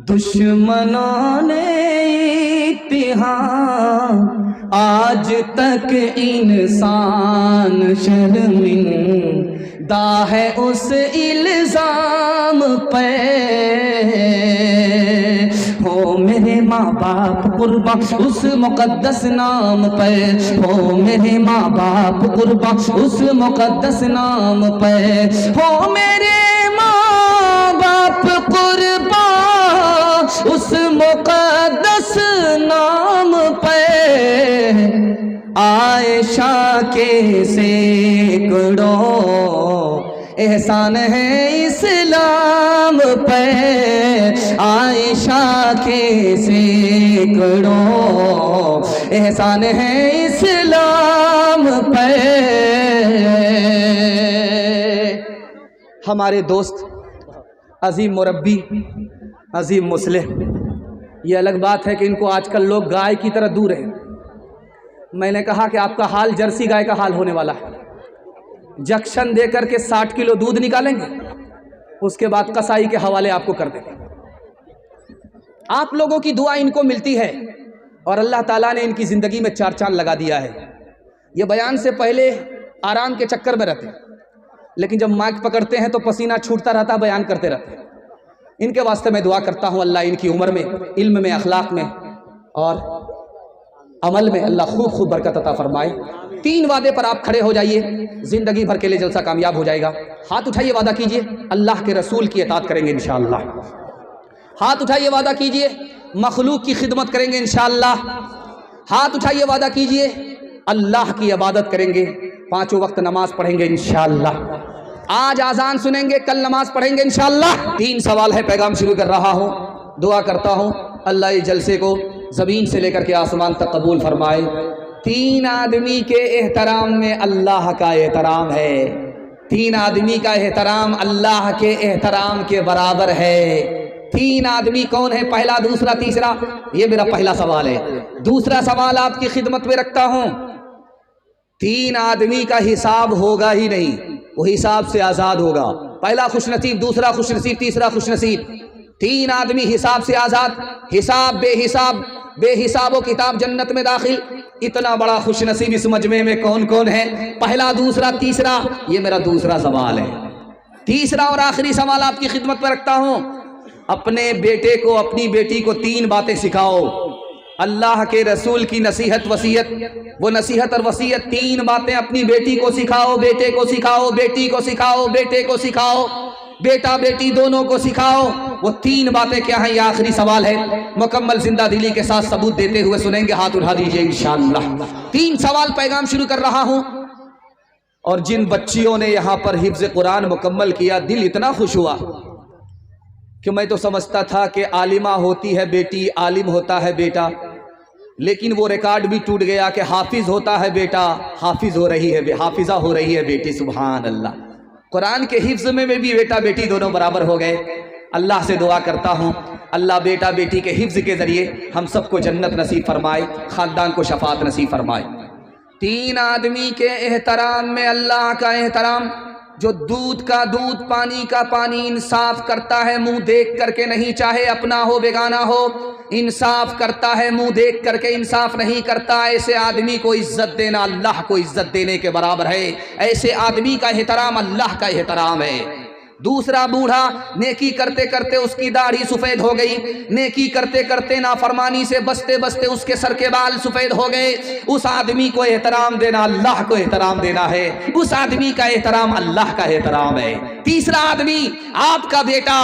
दुश्मनों ने इत्तेहाम, आज तक इंसान शर्मिंदा है उस इल्जाम पे। हो मेरे माँ बाप कुर्बान उस मुकद्दस नाम पे, हो मेरे माँ बाप कुर्बान उस मुकद्दस नाम पे, हो मेरे माँ बाप कुर्बान उस मुकद्दस नाम पे। आयशा के सैकड़ों एहसान है इस्लाम पे, आयशा के सैकड़ों एहसान है इस्लाम पे। हमारे दोस्त अजीम मुरब्बी, अजीम मुस्लिह, ये अलग बात है कि इनको आजकल लोग गाय की तरह दूर हैं। मैंने कहा कि आपका हाल जर्सी गाय का हाल होने वाला है। जक्शन देकर के 60 किलो दूध निकालेंगे, उसके बाद कसाई के हवाले आपको कर देंगे। आप लोगों की दुआ इनको मिलती है और अल्लाह ताला ने इनकी ज़िंदगी में 4 चांद लगा दिया है। ये बयान से पहले आराम के चक्कर में रहते हैं, लेकिन जब माइक पकड़ते हैं तो पसीना छूटता रहता, बयान करते रहते हैं। इनके वास्ते मैं दुआ करता हूँ अल्लाह इनकी उम्र में, इल्म में, अखलाक में और अमल में अल्लाह खूब खूब बरकत अता फरमाए। 3 वादे पर आप खड़े हो जाइए, ज़िंदगी भर के लिए जलसा कामयाब हो जाएगा। हाथ उठाइए, वादा कीजिए अल्लाह के रसूल की इताअत करेंगे इंशाअल्लाह। हाथ उठाइए, वादा कीजिए मखलूक की खिदमत करेंगे इंशाअल्लाह। हाथ उठाइए, वादा कीजिए अल्लाह की इबादत करेंगे, 5 वक्त नमाज पढ़ेंगे इंशाअल्लाह। आज आज़ान सुनेंगे, कल नमाज पढ़ेंगे इंशाअल्लाह। 3 सवाल है, पैगाम शुरू कर रहा हूँ। दुआ करता हूँ अल्लाह इस जलसे को ज़मीन से लेकर के आसमान तक कबूल फरमाए। 3 आदमी के एहतराम में अल्लाह का एहतराम है। 3 आदमी का एहतराम अल्लाह के एहतराम के बराबर है। तीन आदमी कौन है? पहला, दूसरा, तीसरा। ये मेरा पहला सवाल है। दूसरा सवाल आपकी खिदमत में रखता हूं। तीन आदमी का हिसाब होगा ही नहीं, वो हिसाब से आजाद होगा। पहला खुशनसीब, दूसरा खुशनसीब, तीसरा खुशनसीब। तीन आदमी हिसाब से आजाद, हिसाब बेहिसाब, बेहिसाबो किताब जन्नत में दाखिल। इतना बड़ा खुशनसीब इस मजमे में कौन कौन है? पहला, दूसरा, तीसरा। ये मेरा दूसरा सवाल है। तीसरा और आखिरी सवाल आपकी खिदमत में रखता हूं। अपने बेटे को, अपनी बेटी को तीन बातें सिखाओ। अल्लाह के रसूल की नसीहत वसीयत, वो नसीहत और वसीयत, तीन बातें अपनी बेटी को सिखाओ, बेटे को सिखाओ, बेटी को सिखाओ, बेटे को सिखाओ, बेटा बेटी दोनों को सिखाओ। वो तीन बातें क्या हैं? ये आखिरी सवाल है। मुकम्मल जिंदा दिली के साथ सबूत देते हुए सुनेंगे, हाथ उठा दीजिए इंशाअल्लाह। तीन सवाल पैगाम शुरू कर रहा हूं। और जिन बच्चियों ने यहां पर हिफ्ज कुरान मुकम्मल किया, दिल इतना खुश हुआ कि मैं तो समझता था कि आलिमा होती है बेटी, आलिम होता है बेटा, लेकिन वो रिकॉर्ड भी टूट गया कि हाफिज होता है बेटा, हाफिज हो रही है, हाफिजा हो रही है बेटी। सुभान अल्लाह। कुरान के हिफ्ज में भी बेटा बेटी दोनों बराबर हो गए। अल्लाह से दुआ करता हूँ, अल्लाह बेटा बेटी के हिफ्ज के ज़रिए हम सबको जन्नत नसीब फरमाए, ख़ानदान को शफात नसीब फरमाए। तीन आदमी के एहतराम में अल्लाह का एहतराम। जो दूध का दूध, पानी का पानी इंसाफ करता है, मुंह देख करके नहीं, चाहे अपना हो बेगाना हो, इंसाफ करता है, मुंह देख करके इंसाफ नहीं करता। ऐसे आदमी को इज्जत देना अल्लाह को इज्जत देने के बराबर है। ऐसे आदमी का एहतराम अल्लाह का एहतराम है। दूसरा, बूढ़ा नेकी करते करते उसकी दाढ़ी सफ़ेद हो गई, नेकी करते करते नाफरमानी से बचते बचते उसके सर के बाल सफ़ेद हो गए। उस आदमी को एहतराम देना अल्लाह को एहतराम देना है। उस आदमी का एहतराम अल्लाह का एहतराम है। तीसरा आदमी, आपका बेटा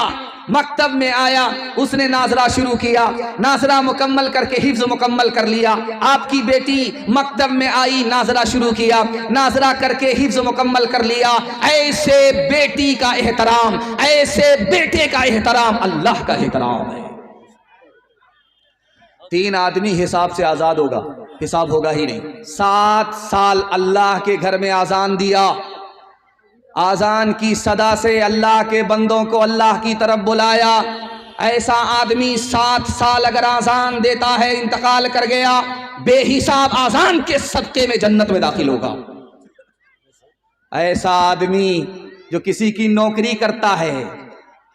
मकतब में आया, उसने नाजरा शुरू किया, नाजरा मुकम्मल करके हिफ्ज मुकम्मल कर लिया। आपकी बेटी मकतब में आई, नाजरा शुरू किया, नाजरा करके हिफ्ज मुकम्मल कर लिया। ऐसे बेटी का एहतराम, ऐसे बेटे का एहतराम अल्लाह का एहतराम है। तीन आदमी हिसाब से आजाद होगा, हिसाब होगा ही नहीं। 7 साल अल्लाह के घर में आजान दिया, आजान की सदा से अल्लाह के बंदों को अल्लाह की तरफ बुलाया। ऐसा आदमी 7 साल अगर आजान देता है, इंतकाल कर गया, बेहिसाब आजान के सदके में जन्नत में दाखिल होगा। ऐसा आदमी जो किसी की नौकरी करता है,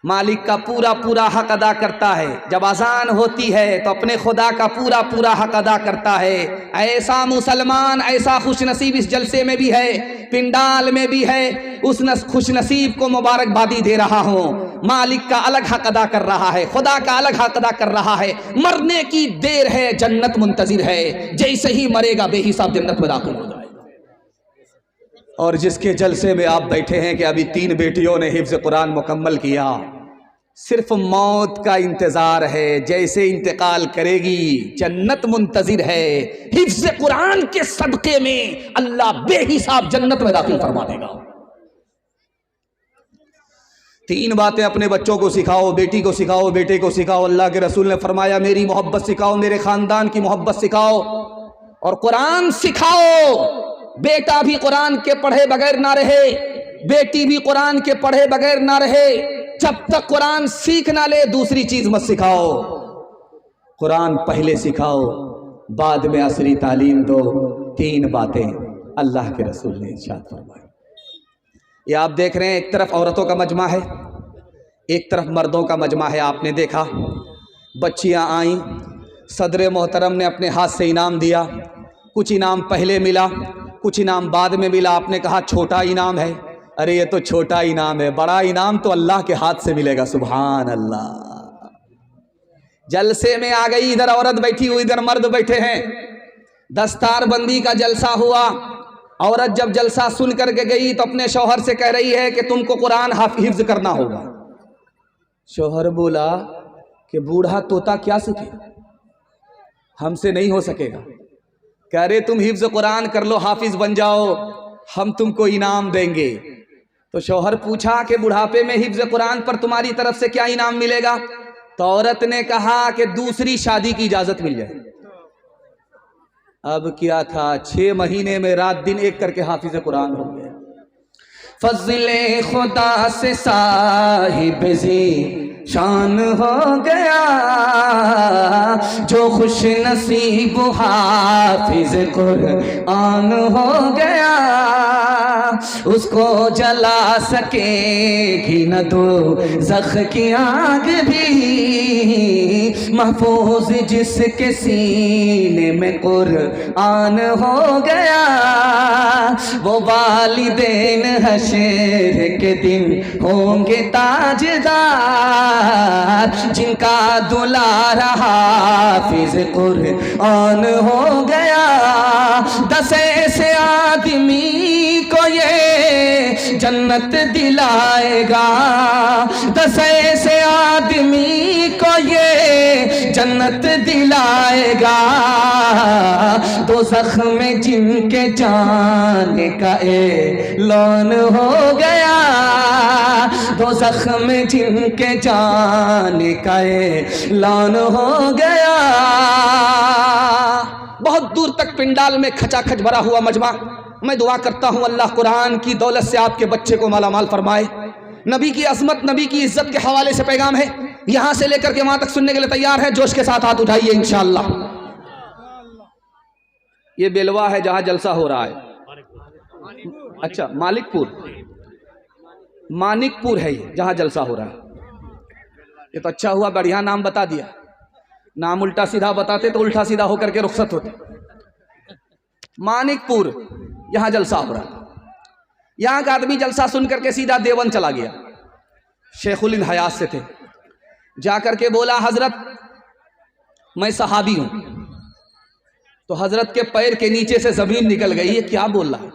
मालिक का पूरा पूरा हक अदा करता है, जब अजान होती है तो अपने खुदा का पूरा पूरा हक अदा करता है। ऐसा मुसलमान, ऐसा खुशनसीब इस जलसे में भी है, पिंडाल में भी है। उस खुशनसीब को मुबारकबादी दे रहा हूँ। मालिक का अलग हक अदा कर रहा है, खुदा का अलग हक अदा कर रहा है। मरने की देर है, जन्नत मुंतजिर है, जैसे ही मरेगा बेहिसाब जन्नत में दाखिल हो जाएगा। और जिसके जलसे में आप बैठे हैं कि अभी 3 बेटियों ने हिफ्ज कुरान मुकम्मल किया, सिर्फ मौत का इंतजार है, जैसे इंतकाल करेगी जन्नत मुंतजिर है। हिफ्ज कुरान के सदके में अल्लाह बेहिसाब जन्नत में दाखिल फरमा देगा। 3 बातें अपने बच्चों को सिखाओ, बेटी को सिखाओ, बेटे को सिखाओ। अल्लाह के रसूल ने फरमाया, मेरी मोहब्बत सिखाओ, मेरे खानदान की मोहब्बत सिखाओ और कुरान सिखाओ। बेटा भी कुरान के पढ़े बगैर ना रहे, बेटी भी कुरान के पढ़े बगैर ना रहे। जब तक कुरान सीख ना ले, दूसरी चीज मत सिखाओ। कुरान पहले सिखाओ, बाद में असली तालीम दो। 3 बातें अल्लाह के रसूल ने इरशाद फरमाई। ये आप देख रहे हैं, एक तरफ औरतों का मजमा है, एक तरफ मर्दों का मजमा है। आपने देखा बच्चियां आईं, सदर मोहतरम ने अपने हाथ से इनाम दिया। कुछ इनाम पहले मिला, कुछ इनाम बाद में मिला। आपने कहा छोटा इनाम है, अरे ये तो छोटा इनाम है, बड़ा इनाम तो अल्लाह के हाथ से मिलेगा। सुभान अल्लाह। जलसे में आ गई, इधर औरत बैठी हुई, इधर मर्द बैठे हैं। दस्तार बंदी का जलसा हुआ। औरत जब जलसा सुन करके गई तो अपने शौहर से कह रही है कि तुमको कुरान हिफ्ज करना होगा। शौहर बोला कि बूढ़ा तोता क्या सीखे, हमसे नहीं हो सकेगा। कह रहे तुम हिफ्ज कुरान कर लो, हाफिज बन जाओ, हम तुमको इनाम देंगे। तो शौहर पूछा कि बुढ़ापे में हिफ्ज कुरान पर तुम्हारी तरफ से क्या इनाम मिलेगा? तो औरत ने कहा कि दूसरी शादी की इजाजत मिल जाए। अब क्या था, 6 महीने में रात दिन एक करके हाफिज कुरान हो गया। फज़ले खुदा से साहिब जी शान हो गया। जो खुश नसीब हाफिज कुरान हो गया, उसको जला सकेगी न दोज़ख की आग भी। महफूज जिसके सीने में कुरान हो गया, वो वालिदैन हशर के दिन होंगे ताजदार, जिनका दुलारा हाफिज कुरान हो गया। 10 ऐसे आदमी को ये जन्नत दिलाएगा, 10 ऐसे आदमी को ये जन्नत दिलाएगा। दोज़ख में जिनके जाने का ऐलान हो गया, दोज़ख में जिनके जाने का ऐलान हो गया। बहुत दूर तक पिंडाल में खचाखच भरा हुआ मजमा। मैं दुआ करता हूँ अल्लाह कुरान की दौलत से आपके बच्चे को माला माल फरमाए। नबी की अजमत, नबी की इज्जत के हवाले से पैगाम है, यहां से लेकर के वहां तक सुनने के लिए तैयार है। जोश के साथ हाथ उठाइए इंशाअल्लाह। ये बेलवा है जहां जलसा हो रहा है। अच्छा, मानिकपुर है ये जहां जलसा हो रहा है। ये तो अच्छा हुआ, बढ़िया नाम बता दिया। नाम उल्टा सीधा बताते तो उल्टा सीधा होकर के रुखसत होते। मानिकपुर यहां जलसा हो रहा है। यहां का आदमी जलसा सुन करके सीधा देवन चला गया। शेखुल हिंद हयात से थे, जाकर के बोला हजरत मैं सहाबी हूं। तो हजरत के पैर के नीचे से जमीन निकल गई। ये क्या बोल रहा है?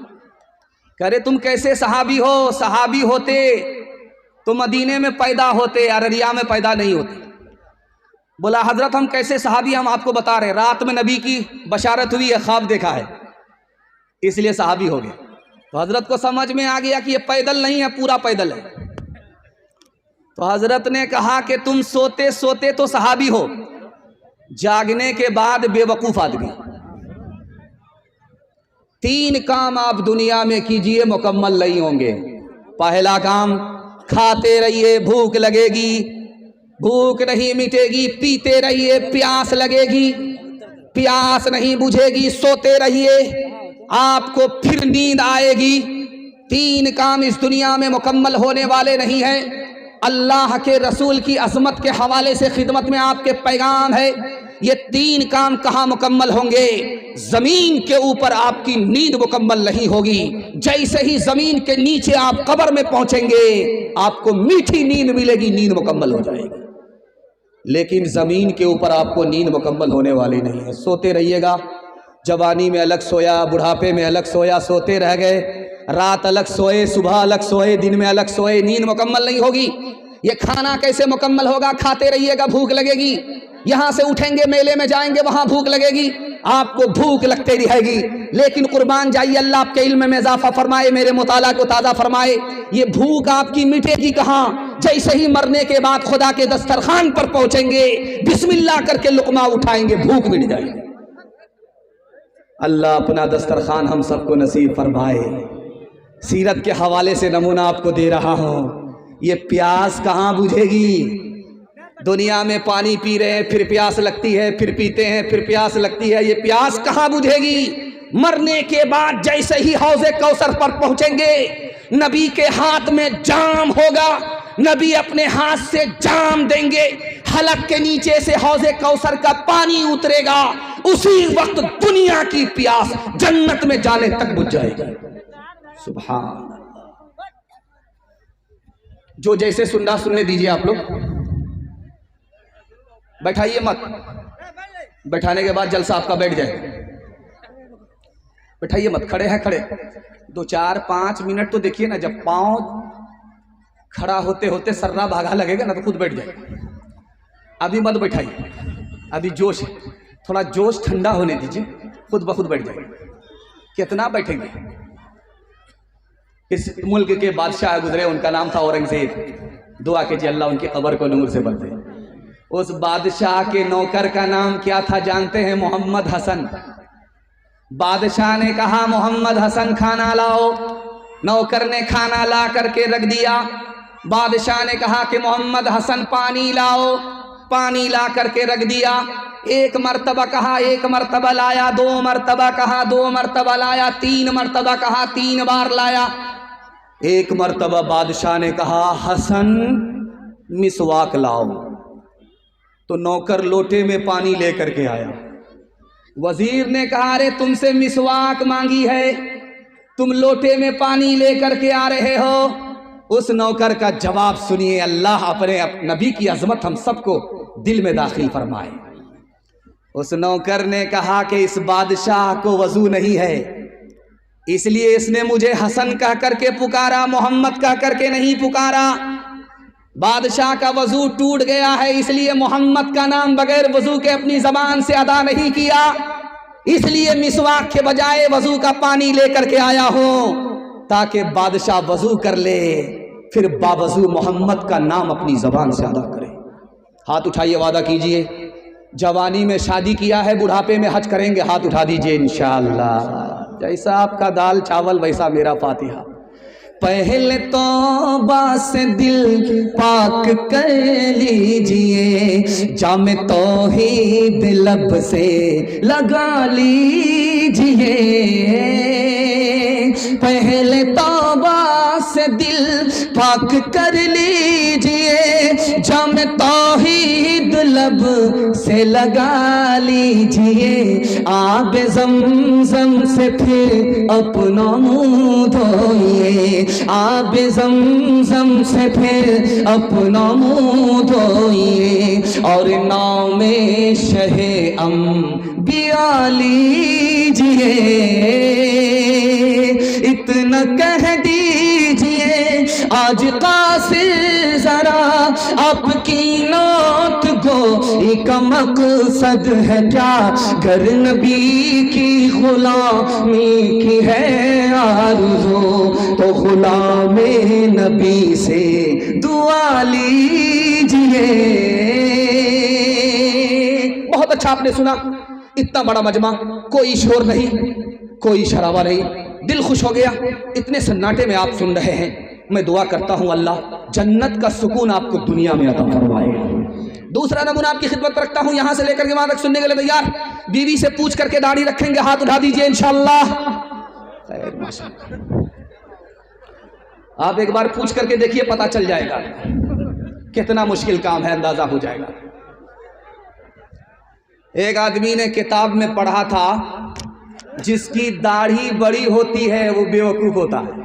कह रहे तुम कैसे सहाबी हो? सहाबी होते तो मदीने में पैदा होते, अररिया में पैदा नहीं होते। बोला हजरत हम कैसे सहाबी, हम आपको बता रहे, रात में नबी की बशारत हुई है, ख्वाब देखा है, इसलिए सहाबी हो गए। तो हजरत को समझ में आ गया कि ये पैदल नहीं है, पूरा पैदल है। तो हजरत ने कहा कि तुम सोते सोते तो सहाबी हो, जागने के बाद बेवकूफ आदमी। 3 काम आप दुनिया में कीजिए, मुकम्मल नहीं होंगे। पहला काम, खाते रहिए, भूख लगेगी, भूख नहीं मिटेगी, पीते रहिए, प्यास लगेगी, प्यास नहीं बुझेगी, सोते रहिए, आपको फिर नींद आएगी। 3 काम इस दुनिया में मुकम्मल होने वाले नहीं हैं। अल्लाह के रसूल की अज़मत के हवाले से खिदमत में आपके पैगाम है, ये 3 काम कहाँ मुकम्मल होंगे? ज़मीन के ऊपर आपकी नींद मुकम्मल नहीं होगी। जैसे ही ज़मीन के नीचे आप कब्र में पहुंचेंगे, आपको मीठी नींद मिलेगी, नींद मुकम्मल हो जाएगी। लेकिन ज़मीन के ऊपर आपको नींद मुकम्मल होने वाली नहीं है। सोते रहिएगा, जवानी में अलग सोया, बुढ़ापे में अलग सोया, सोते रह गए, रात अलग सोए, सुबह अलग सोए, दिन में अलग सोए, नींद मुकम्मल नहीं होगी। ये खाना कैसे मुकम्मल होगा? खाते रहिएगा, भूख लगेगी, यहाँ से उठेंगे, मेले में जाएंगे, वहाँ भूख लगेगी, आपको भूख लगती रहेगी। लेकिन कुर्बान जाइए, अल्लाह आपके इल्म में इजाफा फरमाए, मेरे मुताला को ताज़ा फरमाए। ये भूख आपकी मिटेगी कहाँ? जैसे ही मरने के बाद खुदा के दस्तरखान पर पहुँचेंगे, बिस्मिल्लाह करके लुकमा उठाएंगे, भूख मिट जाएगी। अल्लाह अपना दस्तरखान हम सबको नसीब फरमाए। सीरत के हवाले से नमूना आपको दे रहा हूँ। ये प्यास कहाँ बुझेगी? दुनिया में पानी पी रहे हैं, फिर प्यास लगती है, फिर पीते हैं, फिर प्यास लगती है, ये प्यास कहाँ बुझेगी? मरने के बाद जैसे ही हौज़े कौसर पर पहुंचेंगे, नबी के हाथ में जाम होगा, नबी अपने हाथ से जाम देंगे, हलक के नीचे से हौज़े कौसर का पानी उतरेगा, उसी वक्त दुनिया की प्यास जन्नत में जाने तक बुझ जाएगी। सुभान अल्लाह। जो जैसे सुनना सुनने दीजिए। आप लोग बैठाइए मत, बैठाने के बाद जलसा आपका बैठ जाए। बैठाइए मत, खड़े हैं, खड़े 2 4 5 मिनट तो देखिए ना। जब पांव खड़ा होते होते सर्रा भागा लगेगा ना तो खुद बैठ जाए। अभी मत बैठाइए, अभी जोश है, थोड़ा जोश ठंडा होने दीजिए, खुद ब खुद बैठ जाए। कितना बैठेंगे? इस मुल्क के बादशाह गुजरे, उनका नाम था औरंगजेब। दुआ कीजिए अल्लाह उनकी कब्र को नूर से भर दे। उस बादशाह के नौकर का नाम क्या था जानते हैं? मोहम्मद हसन। बादशाह ने कहा मोहम्मद हसन खाना लाओ। नौकर ने खाना ला करके रख दिया। बादशाह ने कहा कि मोहम्मद हसन पानी लाओ। पानी ला करके रख दिया। एक मर्तबा कहा, एक मर्तबा लाया, 2 मर्तबा कहा, 2 मर्तबा लाया, 3 मर्तबा कहा, 3 बार लाया। एक मर्तबा बादशाह ने कहा हसन मिसवाक लाओ, तो नौकर लोटे में पानी लेकर के आया। वजीर ने कहा अरे तुमसे मिसवाक मांगी है, तुम लोटे में पानी लेकर के आ रहे हो। उस नौकर का जवाब सुनिए, अल्लाह अपने नबी की अजमत हम सबको दिल में दाखिल फरमाए। उस नौकर ने कहा कि इस बादशाह को वजू नहीं है, इसलिए इसने मुझे हसन कह करके पुकारा, मोहम्मद कह करके नहीं पुकारा। बादशाह का वजू टूट गया है, इसलिए मोहम्मद का नाम बगैर वजू के अपनी जबान से अदा नहीं किया, इसलिए मिसवाक के बजाय वजू का पानी लेकर के आया हूं, ताकि बादशाह वजू कर ले, फिर बावजू मोहम्मद का नाम अपनी जबान से अदा करे। हाथ उठाइए, वादा कीजिए, जवानी में शादी किया है, बुढ़ापे में हज करेंगे, हाथ उठा दीजिए इंशाअल्लाह। जैसा आपका दाल चावल वैसा मेरा फातिहा। पहले तौबा से दिल पाक कर लीजिए, जामे तौहीद लब से लगा लीजिए। पहले तौबा से दिल पाक कर लीजिए, जामे तौहीद लब से लगा लीजिए। आब ज़मज़म से फिर अपना मुँह धोइए, आब ज़मज़म से फिर अपना मुँह धोइए, और नाम में शहे अंबिया लीजिए। इतना कह दीजिए आज कासिर जरा आपकी नात को, एक मकसद है क्या, घर नबी की गुलामी की है आरज़ू, तो गुलामे नबी से दुआ लीजिए। बहुत अच्छा आपने सुना, इतना बड़ा मजमा, कोई शोर नहीं, कोई शराबा नहीं, दिल खुश हो गया। इतने सन्नाटे में आप सुन रहे हैं, मैं दुआ करता हूं अल्लाह जन्नत का सुकून आपको दुनिया में अता फरमाए। दूसरा नमूना आपकी खिदमत रखता हूं, यहां से लेकर के वहां तक सुनने के लिए तैयार। बीवी से पूछ करके दाढ़ी रखेंगे, हाथ उठा दीजिए इंशाअल्लाह। खैर माशाअल्लाह, आप एक बार पूछ करके देखिए, पता चल जाएगा कितना मुश्किल काम है, अंदाजा हो जाएगा। एक आदमी ने किताब में पढ़ा था, जिसकी दाढ़ी बड़ी होती है वो बेवकूफ होता है,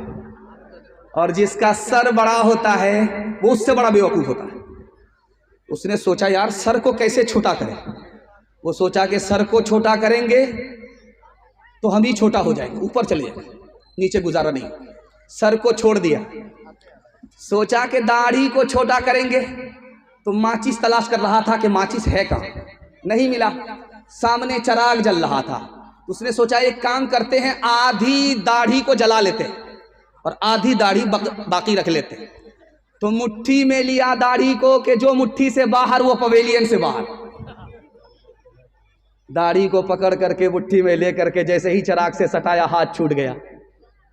और जिसका सर बड़ा होता है वो उससे बड़ा बेवकूफ होता है। उसने सोचा यार सर को कैसे छोटा करें। वो सोचा कि सर को छोटा करेंगे तो हम ही छोटा हो जाएंगे, ऊपर चले जाएंगे, नीचे गुजारा नहीं। सर को छोड़ दिया, सोचा कि दाढ़ी को छोटा करेंगे, तो माचिस तलाश कर रहा था कि माचिस है कहाँ, नहीं मिला। सामने चिराग जल रहा था, उसने सोचा एक काम करते हैं, आधी दाढ़ी को जला लेते हैं और आधी दाढ़ी बाकी रख लेते हैं। तो मुट्ठी में लिया दाढ़ी को कि जो मुट्ठी से बाहर वो पवेलियन से बाहर। दाढ़ी को पकड़ करके मुट्ठी में ले करके जैसे ही चिराग से सटाया, हाथ छूट गया,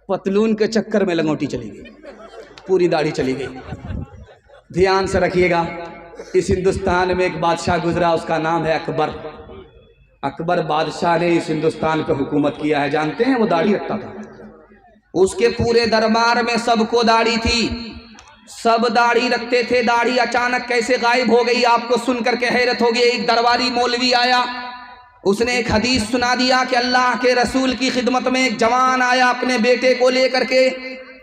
पतलून के चक्कर में लंगोटी चली गई, पूरी दाढ़ी चली गई। ध्यान से रखिएगा, इस हिंदुस्तान में एक बादशाह गुजरा, उसका नाम है अकबर। अकबर बादशाह ने इस हिंदुस्तान पे हुकूमत किया है, जानते हैं। वो दाढ़ी रखता था, उसके पूरे दरबार में सबको दाढ़ी थी, सब दाढ़ी रखते थे। दाढ़ी अचानक कैसे गायब हो गई, आपको सुनकर के हैरत होगी। एक दरबारी मौलवी आया, उसने एक हदीस सुना दिया कि अल्लाह के रसूल की खिदमत में एक जवान आया अपने बेटे को लेकर के।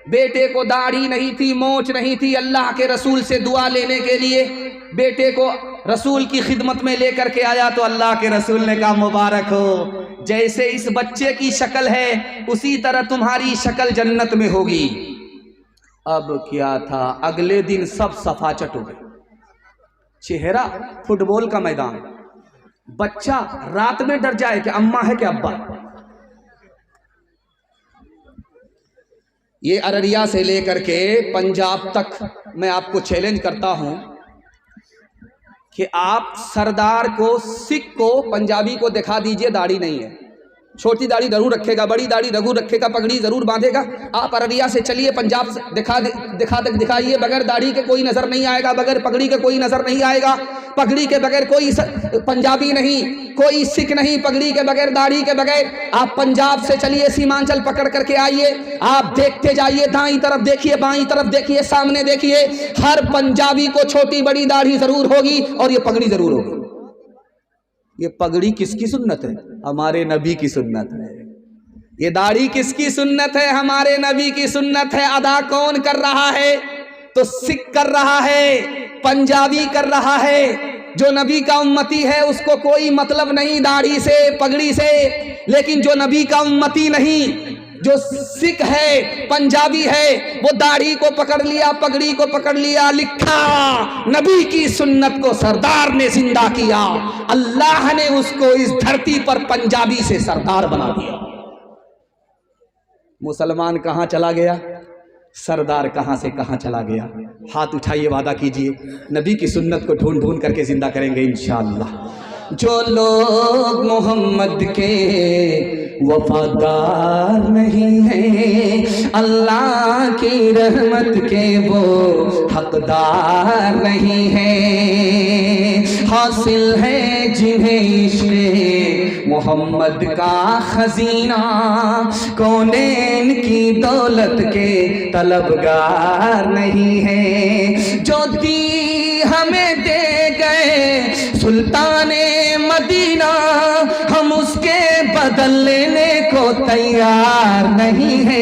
बेटे को दाढ़ी नहीं थी, मोच नहीं थी, अल्लाह के रसूल से दुआ लेने के लिए बेटे को रसूल की खिदमत में लेकर के आया। तो अल्लाह के रसूल ने कहा मुबारक हो, जैसे इस बच्चे की शक्ल है उसी तरह तुम्हारी शक्ल जन्नत में होगी। अब क्या था, अगले दिन सब सफाचट हो गए, चेहरा फुटबॉल का मैदान। बच्चा रात में डर जाए कि अम्मा है कि अब्बा। ये अररिया से लेकर के पंजाब तक मैं आपको चैलेंज करता हूं कि आप सरदार को, सिख को, पंजाबी को दिखा दीजिए दाढ़ी नहीं है, छोटी दाढ़ी जरूर रखेगा, बड़ी दाढ़ी जरूर रखेगा, पगड़ी जरूर बांधेगा। आप अररिया से चलिए पंजाब से दिखाइए, बगैर दाढ़ी के कोई नजर नहीं आएगा, बगैर पगड़ी के कोई नजर नहीं आएगा, पगड़ी के बगैर कोई पंजाबी नहीं, कोई सिख नहीं, पगड़ी के बगैर, दाढ़ी के बगैर। आप पंजाब से चलिए, सीमांचल पकड़ करके आइए, आप देखते जाइए, दाईं तरफ देखिए, बाईं तरफ देखिए, सामने देखिए, हर पंजाबी को छोटी बड़ी दाढ़ी जरूर होगी और ये पगड़ी जरूर होगी। ये पगड़ी किसकी सुन्नत है? हमारे नबी की सुन्नत है। ये दाढ़ी किसकी सुन्नत है? हमारे नबी की सुन्नत है। अदा कौन कर रहा है? तो सिख कर रहा है, पंजाबी कर रहा है। जो नबी का उम्मती है उसको कोई मतलब नहीं दाढ़ी से, पगड़ी से, लेकिन जो नबी का उम्मती नहीं, जो सिख है, पंजाबी है, वो दाढ़ी को पकड़ लिया, पगड़ी को पकड़ लिया। लिखा नबी की सुन्नत को सरदार ने जिंदा किया, अल्लाह ने उसको इस धरती पर पंजाबी से सरदार बना दिया। मुसलमान कहां चला गया, सरदार कहां से कहां चला गया। हाथ उठाइए, वादा कीजिए नबी की सुन्नत को ढूंढ ढूंढ करके जिंदा करेंगे इंशाअल्लाह। जो लोग मोहम्मद के वफादार नहीं हैं, अल्लाह की रहमत के वो हकदार नहीं हैं। हासिल है जिन्हें इश्क़ मोहम्मद का खजीना, कौनैन की दौलत के तलबगार नहीं है। जो दी हमें दे गए सुल्ताने मदीना, हम उसके बदल लेने को तैयार नहीं है।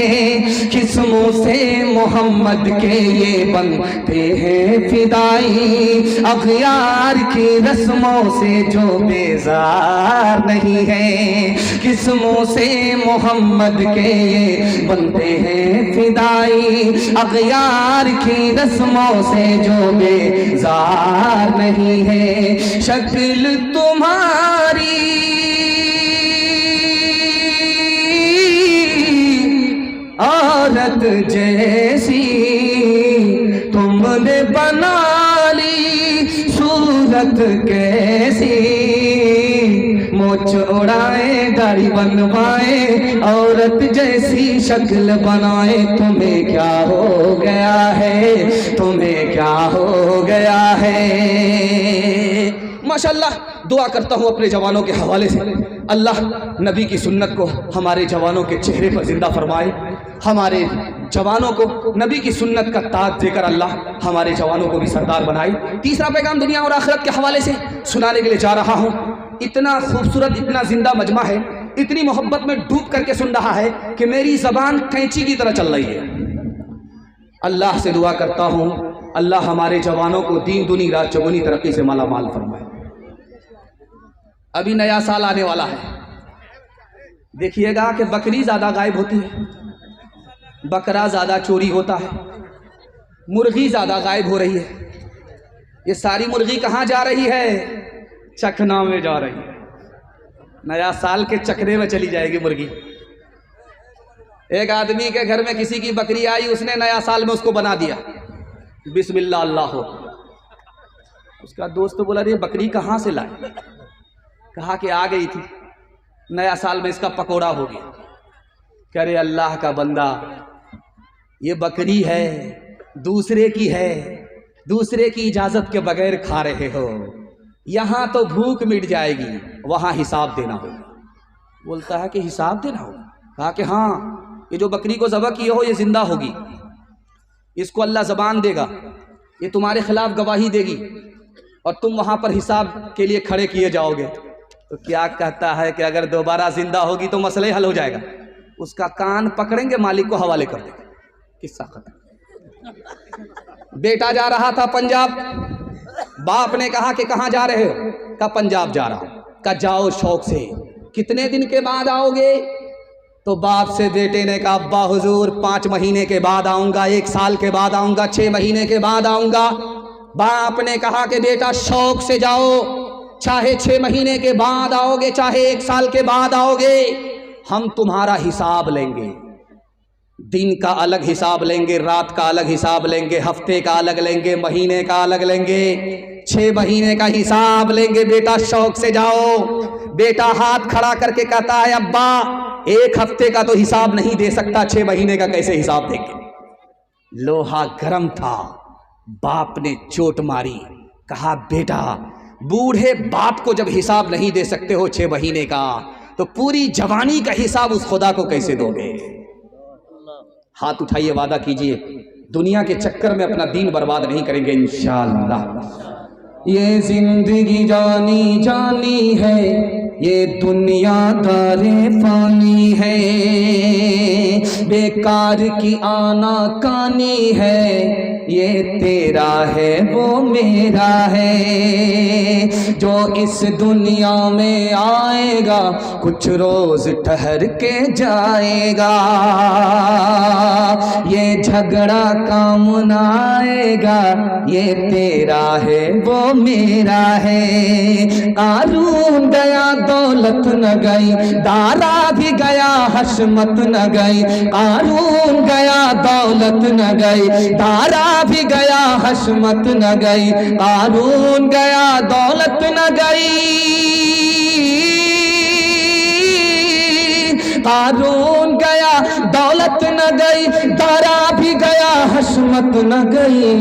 किस्मों से मोहम्मद के ये बनते हैं फिदाई, अग़यार की रस्मों से जो बेजार नहीं है। किस्मों से मोहम्मद के ये बनते हैं फिदाई, अग़यार की रस्मों से जो बेजार नहीं है। शक्ल तुम्हारी औरत जैसी, तुमने बना ली सूरत कैसी। मोछ उड़ाए, दाढ़ी बनवाए, औरत जैसी शक्ल बनाए। तुम्हें क्या हो गया है, तुम्हें क्या हो गया है। माशाअल्लाह, दुआ करता हूँ अपने जवानों के हवाले से, अल्लाह नबी की सुन्नत को हमारे जवानों के चेहरे पर जिंदा फरमाए। हमारे जवानों को नबी की सुन्नत का ताज देकर अल्लाह हमारे जवानों को भी सरदार बनाए। तीसरा पैगाम दुनिया और आखिरत के हवाले से सुनाने के लिए जा रहा हूँ। इतना खूबसूरत, इतना जिंदा मजमा है, इतनी मोहब्बत में डूब करके सुन रहा है कि मेरी जबान कैंची की तरह चल रही है। अल्लाह से दुआ करता हूँ, अल्लाह हमारे जवानों को दीन दुनी रात चौगुनी तरक्की से माला माल फरमाए। अभी नया साल आने वाला है, देखिएगा कि बकरी ज़्यादा गायब होती है, बकरा ज़्यादा चोरी होता है, मुर्गी ज़्यादा गायब हो रही है। ये सारी मुर्गी कहाँ जा रही है? चखना में जा रही है। नया साल के चखने में चली जाएगी मुर्गी। एक आदमी के घर में किसी की बकरी आई, उसने नया साल में उसको बना दिया बिस्मिल्लाह अल्लाह हो। उसका दोस्त बोला, रे बकरी कहाँ से लाए? कहा कि आ गई थी, नया साल में इसका पकोड़ा हो गया। कह रहे अल्लाह का बंदा, ये बकरी है, दूसरे की है, दूसरे की इजाजत के बगैर खा रहे हो। यहाँ तो भूख मिट जाएगी, वहाँ हिसाब देना होगा। बोलता है कि हिसाब देना होगा? कहा कि हाँ, ये जो बकरी को ज़बह किए हो ये जिंदा होगी, इसको अल्लाह ज़बान देगा, ये तुम्हारे खिलाफ गवाही देगी और तुम वहाँ पर हिसाब के लिए खड़े किए जाओगे। तो क्या कहता है कि अगर दोबारा जिंदा होगी तो मसला ही हल हो जाएगा। उसका कान पकड़ेंगे, मालिक को हवाले कर देंगे। किस्सा खत्म। बेटा जा रहा था पंजाब, बाप ने कहा कि कहाँ जा रहे हो? कहा पंजाब जा रहा हूं। कहा जाओ शौक से, कितने दिन के बाद आओगे? तो बाप से बेटे ने कहा अब्बा हुजूर 5 महीने के बाद आऊँगा, 1 साल के बाद आऊँगा, 6 महीने के बाद आऊँगा। बाप ने कहा कि बेटा शौक से जाओ, चाहे 6 महीने के बाद आओगे, चाहे 1 साल के बाद आओगे, हम तुम्हारा हिसाब लेंगे। दिन का अलग हिसाब लेंगे, रात का अलग हिसाब लेंगे, हफ्ते का अलग लेंगे, महीने का अलग लेंगे, 6 महीने का हिसाब लेंगे। बेटा शौक से जाओ। बेटा हाथ खड़ा करके कहता है अब्बा 1 हफ्ते का तो हिसाब नहीं दे सकता, 6 महीने का कैसे हिसाब देंगे। लोहा गर्म था, बाप ने चोट मारी, कहा बेटा बूढ़े बाप को जब हिसाब नहीं दे सकते हो 6 महीने का, तो पूरी जवानी का हिसाब उस खुदा को कैसे दोगे। हाथ उठाइए, वादा कीजिए दुनिया के चक्कर में अपना दीन बर्बाद नहीं करेंगे इंशाअल्लाह। ये जिंदगी जानी जानी है, ये दुनिया दारे पानी है, बेकार की आना कानी है, ये तेरा है वो मेरा है। जो इस दुनिया में आएगा कुछ रोज ठहर के जाएगा, ये झगड़ा काम न आएगा, ये तेरा है वो मेरा है। कारून गया दौलत न गई, दारा भी गया हशमत न गई। कारून गया दौलत न गई, दारा भी गया हशमत न गई। कारून गया दौलत न गई, कारून गया दौलत न गई, दारा भी गया हशमत न गई।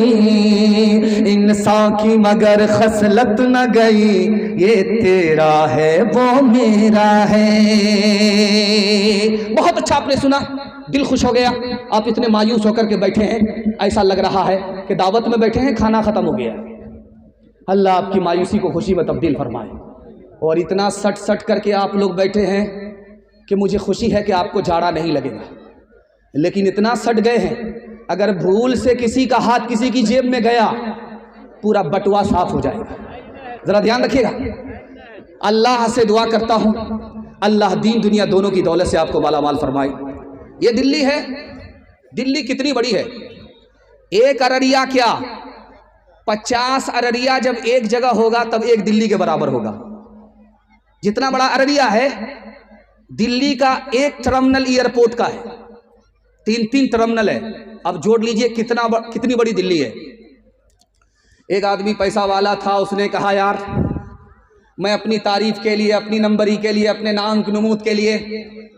इंसान की मगर खसलत न गई, ये तेरा है वो मेरा है। बहुत अच्छा आपने सुना, दिल खुश हो गया। आप इतने मायूस होकर के बैठे हैं, ऐसा लग रहा है कि दावत में बैठे हैं, खाना खत्म हो गया। अल्लाह आपकी मायूसी को खुशी में तब्दील फरमाए। और इतना सट सट करके आप लोग बैठे हैं कि मुझे खुशी है कि आपको जाड़ा नहीं लगेगा, लेकिन इतना सट गए हैं, अगर भूल से किसी का हाथ किसी की जेब में गया पूरा बटुआ साफ हो जाएगा। जरा ध्यान रखिएगा। अल्लाह से दुआ करता हूं अल्लाह दीन दुनिया दोनों की दौलत से आपको मालामाल फरमाए। ये दिल्ली है, दिल्ली कितनी बड़ी है, एक अररिया क्या 50 अररिया जब एक जगह होगा तब एक दिल्ली के बराबर होगा। जितना बड़ा अररिया है, दिल्ली का एक टर्मिनल एयरपोर्ट का है, 3 टर्मिनल है। अब जोड़ लीजिए कितनी बड़ी दिल्ली है। एक आदमी पैसा वाला था, उसने कहा यार मैं अपनी तारीफ के लिए, अपनी नंबरी के लिए, अपने नाम की नमूद के लिए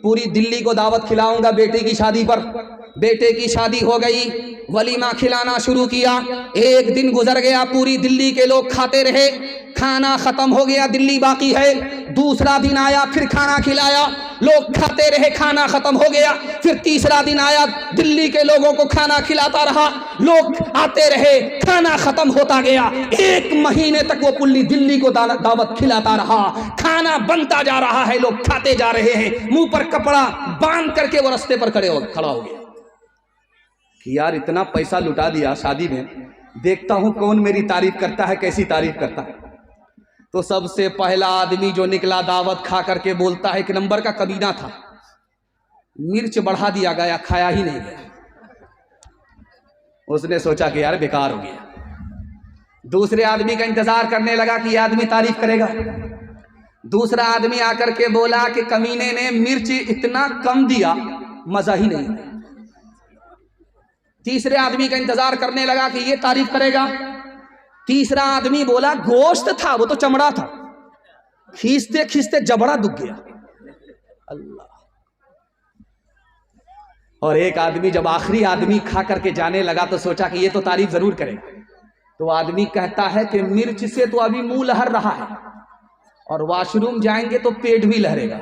पूरी दिल्ली को दावत खिलाऊंगा बेटे की शादी पर। बेटे की शादी हो गई, वलीमा खिलाना शुरू किया। एक दिन गुजर गया, पूरी दिल्ली के लोग खाते रहे, खाना खत्म हो गया, दिल्ली बाकी है। दूसरा दिन आया, फिर खाना खिलाया, लोग खाते रहे, खाना खत्म हो गया। फिर तीसरा दिन आया, दिल्ली के लोगों को खाना खिलाता रहा, लोग आते रहे, खाना खत्म होता गया। 1 महीने तक वो पूरी दिल्ली को दावत खिलाता रहा, खाना बनता जा रहा है, लोग खाते जा रहे हैं। मुंह पर कपड़ा बांध करके वो रास्ते पर खड़ा हो गया कि यार इतना पैसा लुटा दिया शादी में, देखता हूं कौन मेरी तारीफ करता है, कैसी तारीफ करता है। तो सबसे पहला आदमी जो निकला दावत खा करके बोलता है कि नंबर का कमीना था, मिर्च बढ़ा दिया गया, खाया ही नहीं गया। उसने सोचा कि यार बेकार हो गया। दूसरे आदमी का इंतजार करने लगा कि यह आदमी तारीफ करेगा। दूसरा आदमी आकर के बोला कि कमीने ने मिर्च इतना कम दिया, मजा ही नहीं। तीसरे आदमी का इंतजार करने लगा कि ये तारीफ करेगा। तीसरा आदमी बोला गोश्त था, वो तो चमड़ा था, खींचते खींचते जबड़ा दुख गया। अल्लाह। और एक आदमी जब आखिरी आदमी खा करके जाने लगा तो सोचा कि ये तो तारीफ जरूर करेगा। तो आदमी कहता है कि मिर्च से तो अभी मुंह लहर रहा है, और वॉशरूम जाएंगे तो पेट भी लहरेगा।